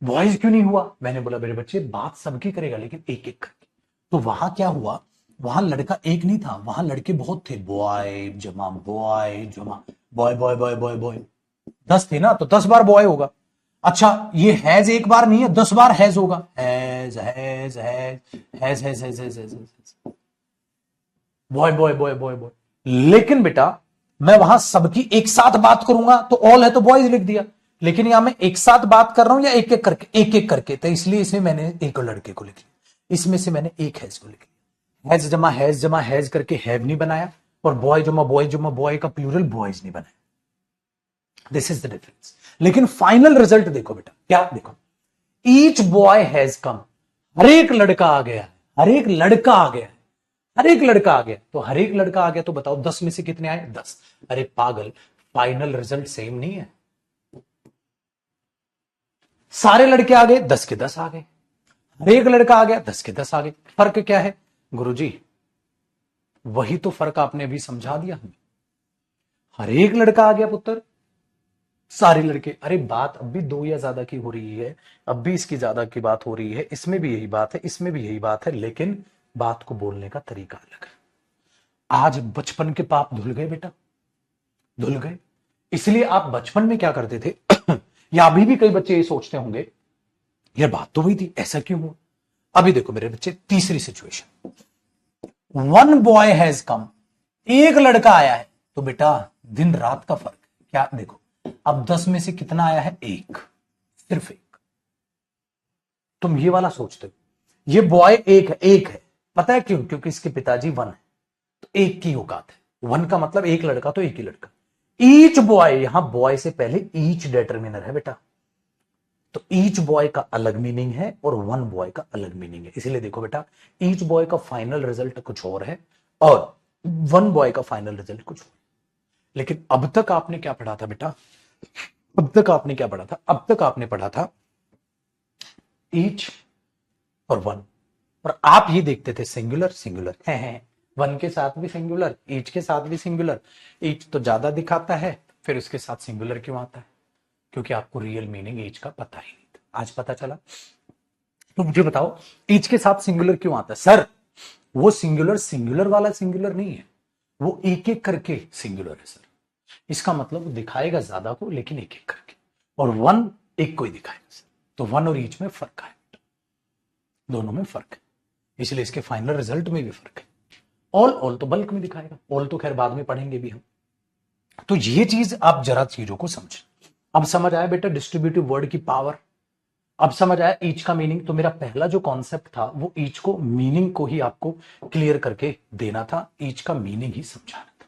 बॉयज क्यों नहीं हुआ? मैंने बोला मेरे बच्चे बात सबकी करेगा, लेकिन एक एक करके। तो वहां क्या हुआ? वहां लड़का एक नहीं था, वहां लड़के बहुत थे। बॉय जमा बॉय जमा boy boy boy boy boy, 10 थे ना, तो 10 बार बॉय होगा। अच्छा, ये हैज एक बार नहीं है, 10 बार हैज होगा। Has has has has has has has has boy boy boy boy boy. लेकिन बेटा मैं वहां सबकी एक साथ बात करूंगा तो ऑल है तो बॉयज लिख दिया, लेकिन यहां मैं एक साथ बात कर रहा हूं या एक एक करके, तो इसलिए इसमें मैंने एक लड़के को लिख लिया, इसमें से मैंने एक हैज को लिख लिया। हैज जमा हैज करके हैव नहीं बनाया, और बॉय जमा बॉय का प्लूरल बॉयज नहीं बनाया। This is the difference. लेकिन फाइनल रिजल्ट देखो बेटा, क्या देखो? ईच बॉय हैज कम, हर एक लड़का आ गया, हर एक लड़का आ गया, हर एक लड़का आ गया। तो हर एक लड़का आ गया, तो बताओ 10 में से कितने आए? 10। अरे पागल, फाइनल रिजल्ट सेम नहीं है। सारे लड़के आ गए, 10 के 10 आ गए। हर एक लड़का आ गया, 10 के 10 आ गए। फर्क क्या है गुरुजी? वही तो फर्क आपने अभी समझा दिया हमें। हर एक लड़का आ गया पुत्र, सारे लड़के। अरे बात अब भी दो या ज्यादा की हो रही है, अब भी इसकी ज्यादा की बात हो रही है, इसमें भी यही बात है, इसमें भी यही बात है, लेकिन बात को बोलने का तरीका अलग है। आज बचपन के पाप धुल गए बेटा, धुल गए। इसलिए आप बचपन में क्या करते थे या अभी भी कई बच्चे ये सोचते होंगे, यार बात तो वही थी, ऐसा क्यों हुआ? अभी देखो मेरे बच्चे, तीसरी situation, one boy has come, एक लड़का आया है। तो बेटा दिन रात का फर्क है। क्या देखो, अब 10 में से कितना आया है? एक, सिर्फ एक। तुम ये वाला सोचते हो, ये बॉय एक है, पता है क्यों? क्योंकि इसके पिताजी वन है, तो एक की औकात है। वन का मतलब एक लड़का, तो एक ही लड़का। ईच बॉय, यहां बॉय से पहले ईच डिटरमिनर है बेटा, तो ईच बॉय का अलग मीनिंग है और वन बॉय का अलग मीनिंग है। इसलिए देखो बेटा, ईच बॉय का फाइनल रिजल्ट कुछ और है और वन बॉय का फाइनल रिजल्ट कुछ और। लेकिन अब तक आपने क्या पढ़ा था बेटा? अब तक आपने क्या पढ़ा था? अब तक आपने पढ़ा था ईच और वन, और आप ये देखते थे सिंगुलर सिंगुलर है, वन के साथ भी सिंगुलर, ईच के साथ भी सिंगुलर। ईच तो ज्यादा दिखाता है, फिर उसके साथ सिंगुलर क्यों आता है? क्योंकि आपको रियल मीनिंग ईच का पता ही नहीं था, आज पता चला। तो मुझे बताओ ईच के साथ सिंगुलर क्यों आता है? सर वो सिंगुलर सिंगुलर वाला सिंगुलर नहीं है, वो एक एक करके सिंगुलर है सर। इसका मतलब वो दिखाएगा ज्यादा को, लेकिन एक एक करके, और वन एक को ही दिखाएगा सर। तो वन और ईच में फर्क है, दोनों में फर्क है, इसलिए इसके फाइनल रिजल्ट में भी फर्क है। ऑल तो बल्क में दिखाएगा, ऑल तो खैर बाद में पढ़ेंगे भी हम। तो ये चीज आप जरा चीजों को समझ। अब समझ आया बेटा डिस्ट्रीब्यूटिव वर्ड की पावर? अब समझ आया ईच का मीनिंग? तो मेरा पहला जो कॉन्सेप्ट था वो ईच को मीनिंग को ही आपको क्लियर करके देना था, ईच का मीनिंग ही समझाना था।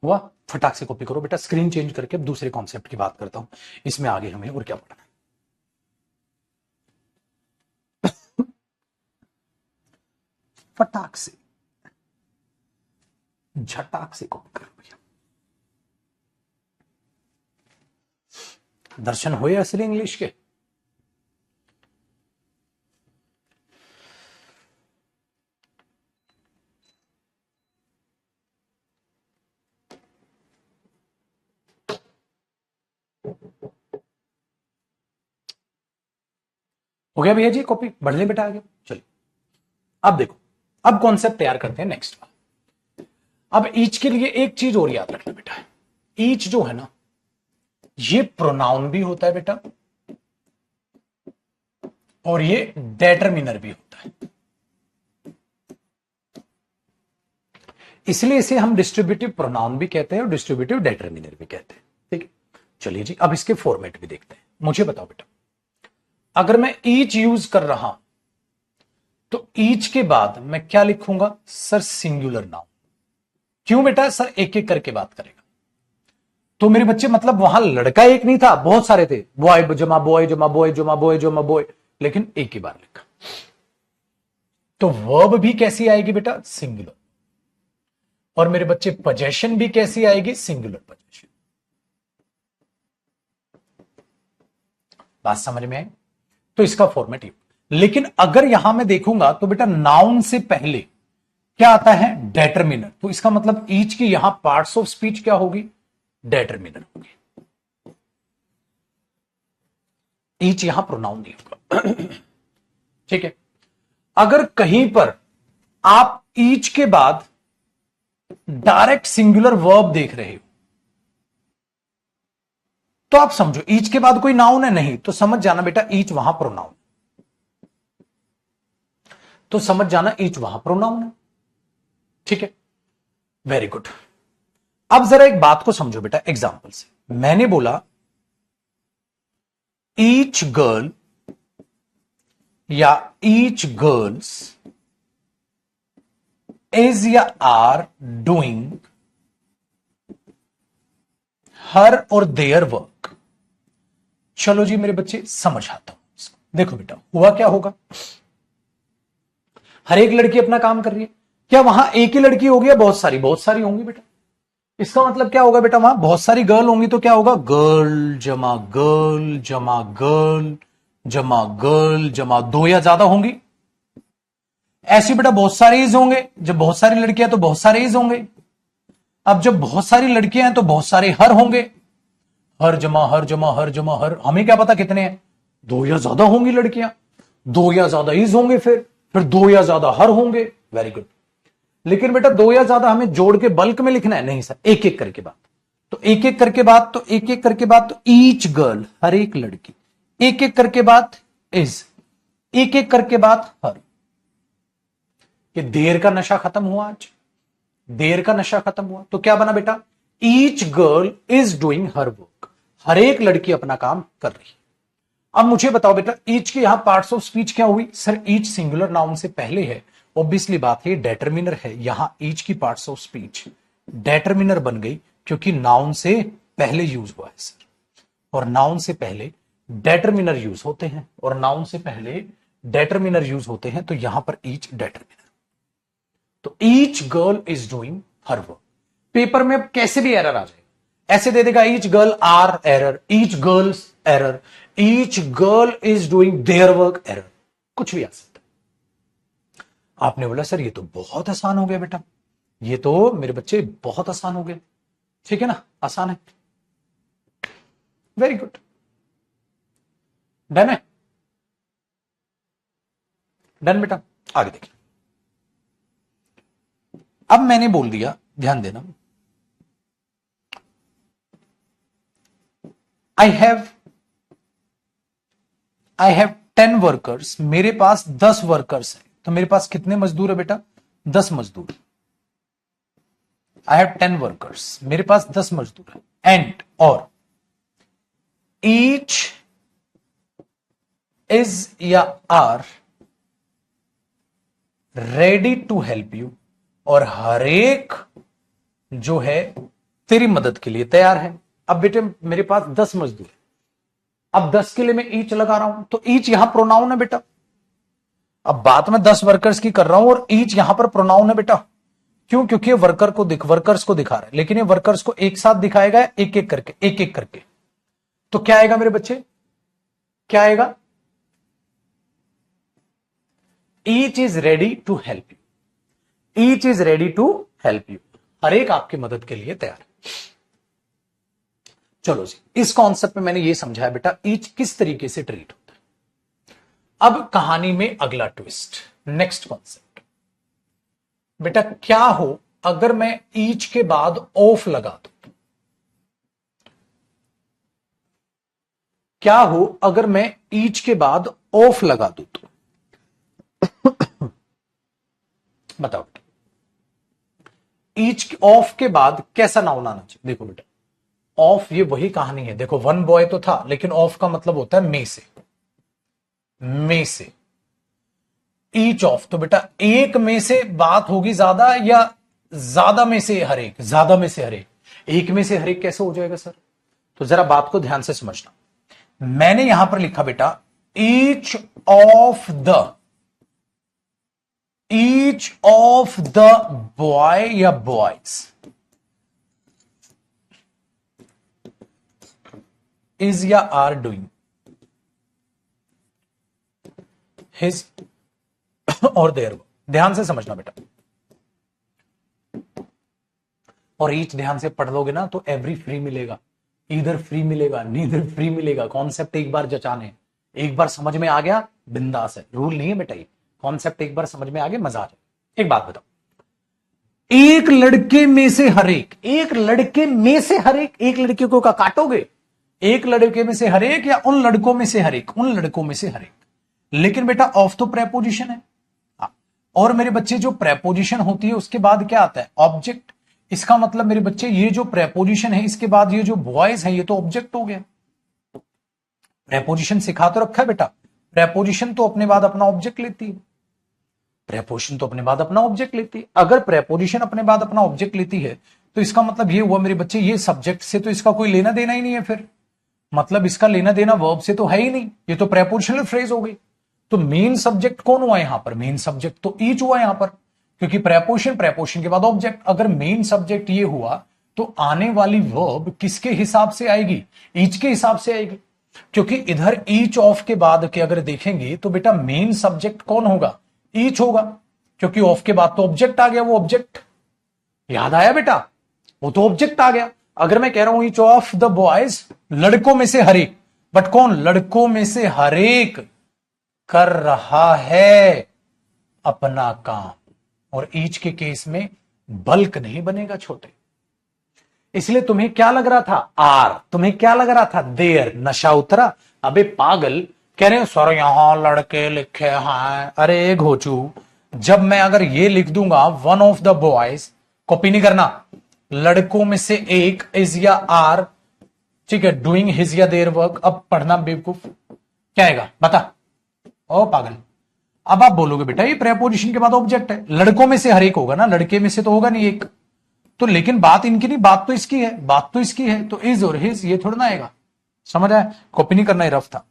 हुआ? फटाक से कॉपी करो बेटा, स्क्रीन चेंज करके अब दूसरे कॉन्सेप्ट की बात करता हूं, इसमें आगे हमें और क्या पढ़ना है। फटाक से झटाक से कॉपी करो भैया। दर्शन हुए असली इंग्लिश के? हो गया भैया जी कॉपी? बढ़ ले बेटा आगे, चलिए अब देखो, अब कॉन्सेप्ट तैयार करते हैं नेक्स्ट वाला। अब ईच के लिए एक चीज और याद रखना बेटा, ईच जो है ना, ये प्रोनाउन भी होता है बेटा और ये डेटरमिनर भी होता है, इसलिए इसे हम डिस्ट्रीब्यूटिव प्रोनाउन भी कहते हैं और डिस्ट्रीब्यूटिव डेटरमिनर भी कहते हैं। ठीक है, चलिए जी अब इसके फॉर्मेट भी देखते हैं। मुझे बताओ बेटा, अगर मैं ईच यूज कर रहा हूं तो ईच के बाद मैं क्या लिखूंगा सर, सिंगुलर नाउन। क्यों बेटा सर, एक एक करके बात करेगा। तो मेरे बच्चे मतलब वहां लड़का एक नहीं था, बहुत सारे थे, बॉय जमा बॉय जमा बॉय जमा बॉय जमा बॉय, लेकिन एक ही बार लिखा। तो वर्ब भी कैसी आएगी बेटा, सिंगुलर। और मेरे बच्चे पोजेशन भी कैसी आएगी, सिंगुलर पोजेशन। बात समझ में आई? तो इसका फॉर्मेट। लेकिन अगर यहां मैं देखूंगा तो बेटा नाउन से पहले क्या आता है, डेटरमिनर। तो इसका मतलब ईच की यहां पार्ट्स ऑफ स्पीच क्या होगी, डेटरमिनर होगी। ईच यहां प्रोनाउन नहीं होगा। ठीक है। अगर कहीं पर आप ईच के बाद डायरेक्ट सिंगुलर वर्ब देख रहे हो तो आप समझो ईच के बाद कोई नाउन है नहीं, तो समझ जाना बेटा ईच वहां प्रोनाउन। तो समझ जाना ईच वहां प्रोनाउन है। ठीक है, वेरी गुड। अब जरा एक बात को समझो बेटा एग्जांपल से। मैंने बोला ईच गर्ल या ईच गर्ल्स इज या आर डूइंग हर और देयर वर्क। चलो जी मेरे बच्चे समझ आता हूं इसको। देखो बेटा हुआ क्या होगा, हर एक लड़की अपना काम कर रही है। क्या वहां एक ही लड़की होगी या बहुत सारी, बहुत सारी होंगी बेटा। इसका मतलब क्या होगा बेटा, वहां बहुत सारी गर्ल होंगी तो क्या होगा, गर्ल जमा गर्ल जमा गर्ल जमा गर्ल जमा, दो या ज्यादा होंगी। ऐसी बेटा बहुत सारे इज होंगे, जब बहुत सारी लड़कियां तो बहुत सारे इज होंगे। अब जब बहुत सारी लड़कियां हैं तो बहुत सारे हर होंगे, हर जमा हर जमा हर जमा हर। हमें क्या पता कितने हैं, दो या ज्यादा होंगी लड़कियां, दो या ज्यादा इज होंगे, फिर दो या ज्यादा हर होंगे। Very good. लेकिन बेटा दो या ज्यादा हमें जोड़ के बल्क में लिखना है, नहीं सर, एक एक करके बात। तो एक एक करके बात, तो एक एक करके बात, तो ईच गर्ल हर एक लड़की, एक एक करके बात इज, एक एक करके बात हर। ये देर का नशा खत्म हुआ, आज देर का नशा खत्म हुआ। तो क्या बना बेटा, each girl is doing her work, हर एक लड़की अपना काम कर रही है। अब मुझे बताओ बेटा ईच के यहां पार्ट्स ऑफ स्पीच क्या हुई, सर ईच सिंगुलर नाउन से पहले है, ऑब्वियसली बात है डेटरमिनर है। यहां ईच की पार्ट्स ऑफ स्पीच डेटरमिनर बन गई क्योंकि नाउन से पहले यूज हुआ है सर, और नाउन से पहले डेटरमिनर यूज होते हैं, और नाउन से पहले डेटरमिनर यूज होते हैं, तो यहां पर ईच डेटरमिनर। तो each girl is doing her work. Paper में अब कैसे भी एरर आ जाएगा, ऐसे दे देगा each girl are error, each girls error, each girl is doing their work error, कुछ भी आ सकता है। आपने बोला सर ये तो बहुत आसान हो गया बेटा, ये तो मेरे बच्चे बहुत आसान हो गया। ठीक है ना, आसान है, वेरी गुड, डन है, डन बेटा। आगे देखिए, अब मैंने बोल दिया, ध्यान देना, आई हैव 10 वर्कर्स, मेरे पास 10 वर्कर्स है। तो मेरे पास कितने मजदूर है बेटा, 10 मजदूर। आई हैव 10 वर्कर्स, मेरे पास 10 मजदूर है। एंड और ईच इज या are ready to help you, और हर एक जो है तेरी मदद के लिए तैयार है। अब बेटे मेरे पास 10 मजदूर, अब 10 के लिए मैं ईच लगा रहा हूं, तो ईच यहां प्रोनाउन है बेटा। अब बात मैं 10 वर्कर्स की कर रहा हूं और ईच यहां पर प्रोनाउन है बेटा। क्यों, क्योंकि ये वर्कर्स को दिखा रहा है, लेकिन ये वर्कर्स को एक साथ दिखाएगा एक एक करके, एक एक करके। तो क्या आएगा मेरे बच्चे, क्या आएगा, each is ready to help you, each is ready to help you, हर एक आपकी मदद के लिए तैयार है। चलो जी, इस कॉन्सेप्ट में मैंने ये समझाया बेटा ईच किस तरीके से ट्रीट होता है। अब कहानी में अगला ट्विस्ट, नेक्स्ट कॉन्सेप्ट बेटा, क्या हो अगर मैं ईच के बाद ऑफ लगा दूं, क्या हो अगर मैं ईच के बाद ऑफ लगा दूं तो बताओ बेटा, ईच ऑफ के बाद कैसा नाउन आना चाहिए। देखो बेटा ऑफ ये वही कहानी है, देखो वन बॉय तो था, लेकिन ऑफ का मतलब होता है में से, में से। ईच ऑफ, तो बेटा एक में से बात होगी ज्यादा या ज्यादा में से हर एक? ज्यादा में से हर एक में से हर एक कैसे हो जाएगा सर? तो जरा बात को ध्यान से समझना। मैंने यहां पर लिखा बेटा ईच ऑफ द बॉय या बॉयज इज या आर डूइंग हिज और देयर। ध्यान से समझना बेटा, और ईच ध्यान से पढ़ लोगे ना तो एवरी फ्री मिलेगा, इधर फ्री मिलेगा, नीदर फ्री मिलेगा। कॉन्सेप्ट एक बार जचाने, एक बार समझ में आ गया बिंदास है, रूल नहीं है बेटा ये। कॉन्सेप्ट एक बार समझ में आ गया मजा आ जाए। एक बात बताओ, एक लड़के में से हर एक लड़के में से हर एक लड़के को का काटोगे? एक लड़के में से हर एक या उन लड़कों में से हर एक? उन लड़कों में से हर एक। लेकिन बेटा ऑफ तो प्रेपोजिशन है, और मेरे बच्चे जो प्रेपोजिशन होती है उसके बाद क्या आता है? ऑब्जेक्ट। इसका मतलब मेरे बच्चे ये जो प्रेपोजिशन है इसके बाद ये जो बॉयज है ये तो ऑब्जेक्ट हो गया। प्रेपोजिशन सिखा तो रखा है बेटा, प्रेपोजिशन तो अपने बाद अपना ऑब्जेक्ट लेती है। प्रेपोजिशन तो अपने बाद अपना ऑब्जेक्ट लेती है। अगर प्रेपोजिशन अपने बाद अपना ऑब्जेक्ट लेती है तो इसका मतलब ये हुआ मेरे बच्चे ये सब्जेक्ट से तो इसका कोई लेना देना ही नहीं है। फिर मतलब इसका लेना देना वर्ब से तो है ही नहीं, ये तो प्रेपोजिशनल फ्रेज हो गई। तो मेन सब्जेक्ट कौन हुआ यहां पर? मेन सब्जेक्ट तो ईच हुआ यहां पर, क्योंकि प्रेपोजिशन के बाद ऑब्जेक्ट। अगर मेन सब्जेक्ट ये हुआ तो आने वाली वर्ब किसके हिसाब से आएगी? ईच के हिसाब से आएगी, क्योंकि इधर ईच ऑफ के बाद के अगर देखेंगे तो बेटा मेन सब्जेक्ट कौन होगा? ईच होगा, क्योंकि ऑफ के बाद तो ऑब्जेक्ट आ गया। वो ऑब्जेक्ट याद आया बेटा, वो तो ऑब्जेक्ट आ गया। अगर मैं कह रहा हूं ईच ऑफ द बॉयज, लड़कों में से हर एक, बट कौन? लड़कों में से हर एक कर रहा है अपना काम। और ईच के केस में बल्क नहीं बनेगा छोटे, इसलिए तुम्हें क्या लग रहा था? आर। तुम्हें क्या लग रहा था? देयर। नशा उतरा? अबे पागल, कह रहे हो सर यहां लड़के लिखे हैं। अरे घोचू, जब मैं अगर ये लिख दूंगा one of the boys, copy नहीं करना, लड़कों में से एक इज या आर, ठीक है, डूइंग हिज या देयर वर्क। अब पढ़ना बेवकूफ, क्या आएगा बता? ओ पागल, अब आप बोलोगे बेटा ये प्रेपोजिशन के बाद ऑब्जेक्ट है, लड़कों में से हर एक होगा ना, लड़के में से तो होगा नहीं एक। तो लेकिन बात इनकी नहीं, बात तो इसकी है, बात तो इसकी है। तो इज और हिज ये थोड़ा ना आएगा। समझ आया? कॉपी नहीं करना, रफ था।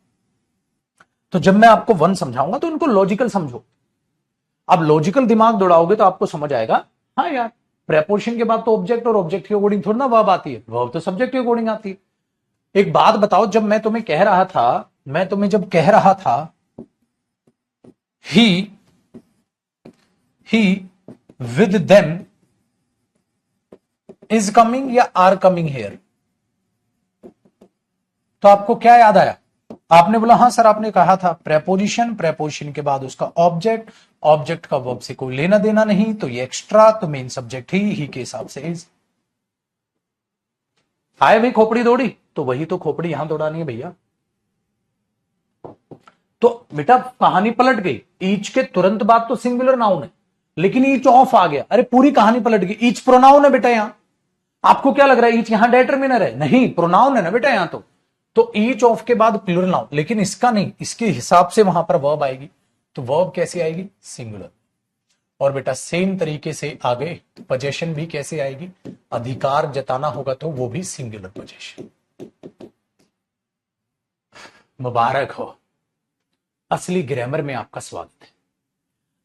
तो जब मैं आपको वन समझाऊंगा तो इनको लॉजिकल समझो। अब लॉजिकल दिमाग दौड़ाओगे तो आपको समझ आएगा, हाँ यार प्रेपोजिशन के बाद तो ऑब्जेक्ट, और ऑब्जेक्ट के अकॉर्डिंग थोड़ा ना वर्ब आती है, वर्ब तो सब्जेक्ट के अकॉर्डिंग आती है। एक बात बताओ, जब मैं तुम्हें कह रहा था, मैं तुम्हें जब कह रहा था ही विद देम इज कमिंग या आर कमिंग हेयर, तो आपको क्या याद आया? आपने बोला हाँ सर, आपने कहा था प्रेपोजिशन, प्रेपोजिशन के बाद उसका ऑब्जेक्ट, ऑब्जेक्ट का वर्ब से कोई लेना देना नहीं, तो ये एक्स्ट्रा, तो मेन सब्जेक्ट ही के हिसाब से इज। आए भाई खोपड़ी दौड़ी, तो वही तो खोपड़ी यहां दौड़ानी है भैया। तो बेटा कहानी पलट गई, ईच के तुरंत बाद तो सिंगुलर नाउन है, लेकिन ईच ऑफ आ गया। अरे पूरी कहानी पलट गई। ईच प्रोनाउन है बेटा यहां। आपको क्या लग रहा है ईच यहां डिटरमिनर है? नहीं, प्रोनाउन है ना बेटा यहां। तो ईच ऑफ के बाद प्लूरल नाउन, लेकिन इसका नहीं, इसके हिसाब से वहां पर वर्ब आएगी। तो वर्ब कैसे आएगी? सिंगुलर। और बेटा सेम तरीके से आगे पोजीशन भी कैसे आएगी? अधिकार जताना होगा तो वो भी सिंगुलर पोजीशन। मुबारक हो, असली ग्रामर में आपका स्वागत है।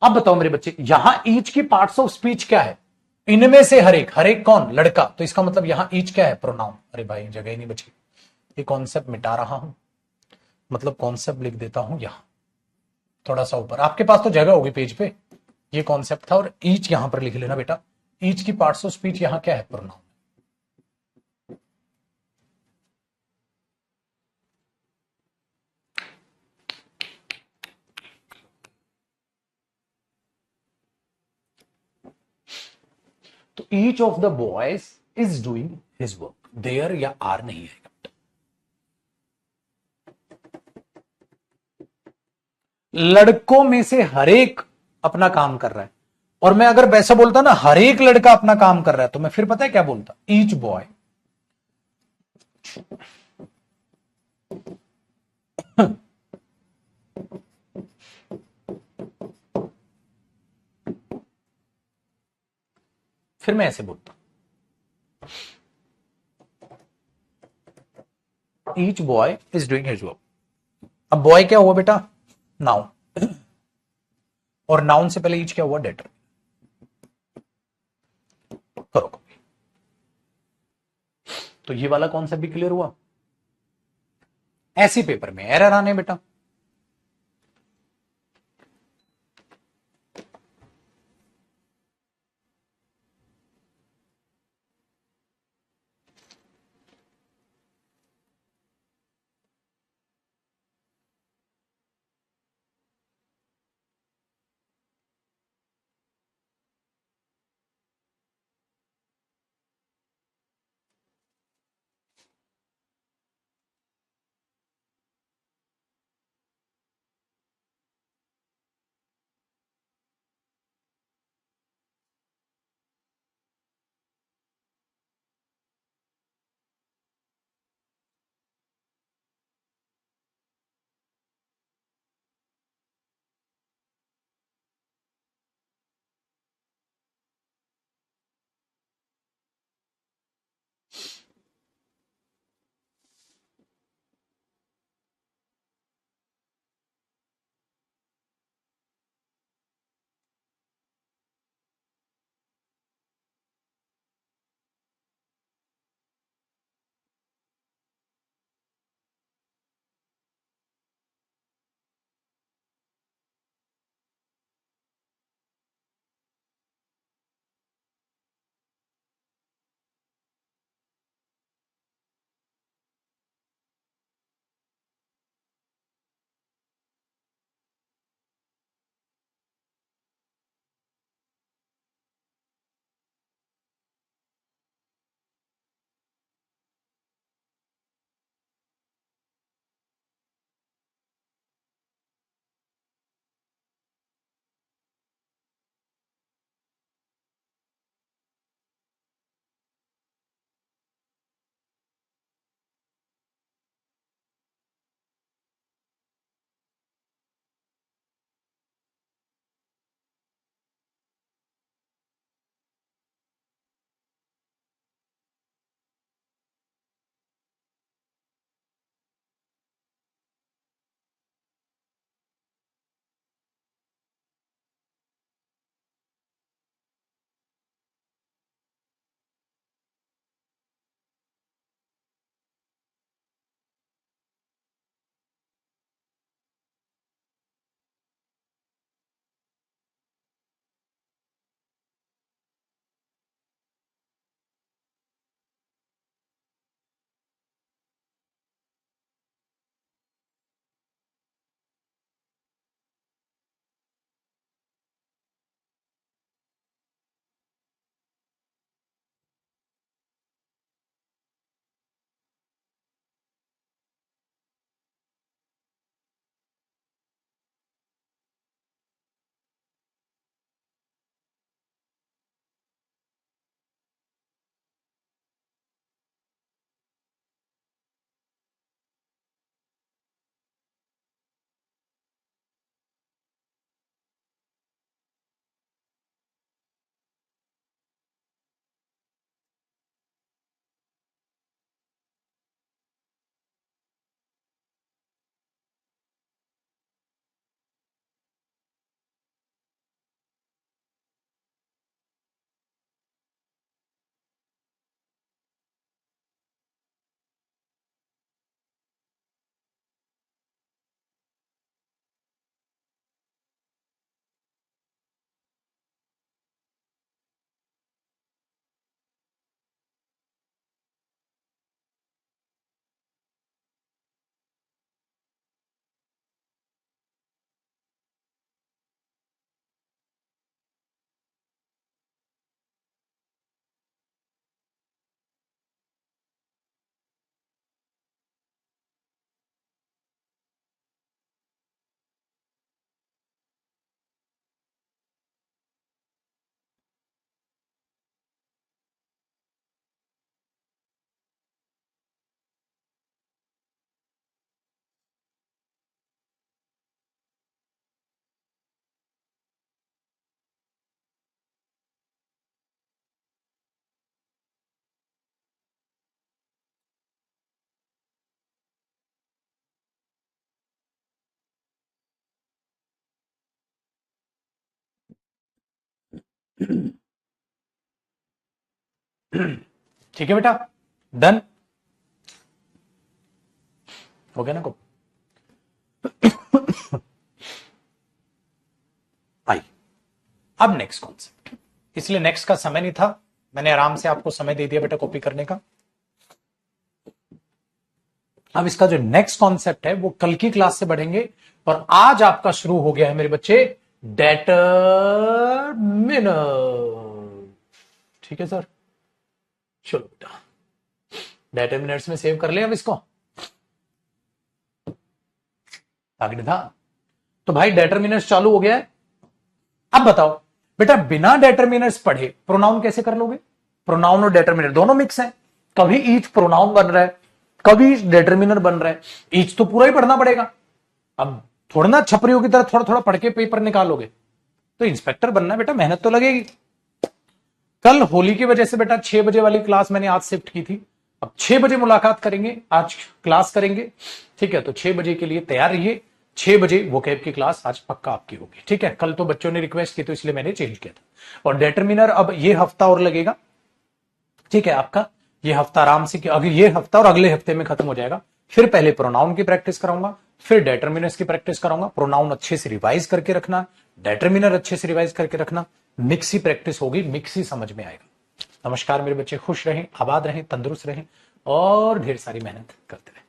अब बताओ मेरे बच्चे, यहां ईच की पार्ट्स ऑफ स्पीच क्या है? इनमें से हर एक कौन? लड़का। तो इसका मतलब यहां ईच क्या है? प्रोनाउन। अरे भाई जगह ही नहीं बची, ये कॉन्सेप्ट मिटा रहा हूं, मतलब कॉन्सेप्ट लिख देता हूं यहां थोड़ा सा ऊपर। आपके पास तो जगह होगी पेज पे, ये कॉन्सेप्ट था, और ईच यहां पर लिख लेना बेटा। ईच की पार्ट्स ऑफ स्पीच यहां क्या है? प्रोनाउन। तो each of the boys is doing his work, their या आर नहीं आएगा। लड़कों में से हर एक अपना काम कर रहा है, और मैं अगर वैसा बोलता ना हर एक लड़का अपना काम कर रहा है, तो मैं फिर पता है क्या बोलता? Each boy. फिर मैं ऐसे बोलता हूं, each boy is doing his work. अब बॉय क्या हुआ बेटा? नाउन, और नाउन से पहले ईच क्या हुआ? डेटर। करो कॉपी। तो ये वाला कॉन्सेप्ट भी क्लियर हुआ। ऐसे पेपर में एरर आने बेटा, ठीक है बेटा, डन हो गया ना को। आई, अब नेक्स्ट कॉन्सेप्ट, इसलिए नेक्स्ट का समय नहीं था, मैंने आराम से आपको समय दे दिया बेटा कॉपी करने का। अब इसका जो नेक्स्ट कॉन्सेप्ट है वो कल की क्लास से बढ़ेंगे, और आज आपका शुरू हो गया है मेरे बच्चे डेटरमिनर। ठीक है सर, चलो बेटा डेटरमिनर्स में सेव कर ले अब इसको, आगे था। तो भाई डेटरमिनर्स चालू हो गया है। अब बताओ बेटा, बिना डेटरमिनर्स पढ़े प्रोनाउन कैसे कर लोगे? प्रोनाउन और डेटरमिनर दोनों मिक्स हैं, कभी ईच प्रोनाउन बन रहा है, कभी डेटरमिनर बन रहा है, ईच तो पूरा ही पढ़ना पड़ेगा। अब थोड़ा ना छपरियों की तरह थोड़ा थोड़ा पढ़ के पेपर निकालोगे, तो इंस्पेक्टर बनना है बेटा, मेहनत तो लगेगी। कल होली की वजह से बेटा 6 बजे वाली क्लास मैंने आज शिफ्ट की थी, अब 6 बजे मुलाकात करेंगे, आज क्लास करेंगे। ठीक है, तो 6 बजे के लिए तैयार रहिए। 6 बजे वोकैब की क्लास आज पक्का आपकी होगी। ठीक है, कल तो बच्चों ने रिक्वेस्ट की तो इसलिए मैंने चेंज किया था। और डेटरमिनर अब ये हफ्ता और लगेगा। ठीक है, आपका ये हफ्ता आराम से, अगर ये हफ्ता और अगले हफ्ते में खत्म हो जाएगा। फिर पहले प्रोनाउन की प्रैक्टिस कराऊंगा, फिर डेटरमिनर्स की प्रैक्टिस कराऊंगा। प्रोनाउन अच्छे से रिवाइज करके रखना, डेटरमिनर अच्छे से रिवाइज करके रखना, मिक्स ही प्रैक्टिस होगी, मिक्स ही समझ में आएगा। नमस्कार मेरे बच्चे, खुश रहें, आबाद रहें, तंदुरुस्त रहें और ढेर सारी मेहनत करते रहें।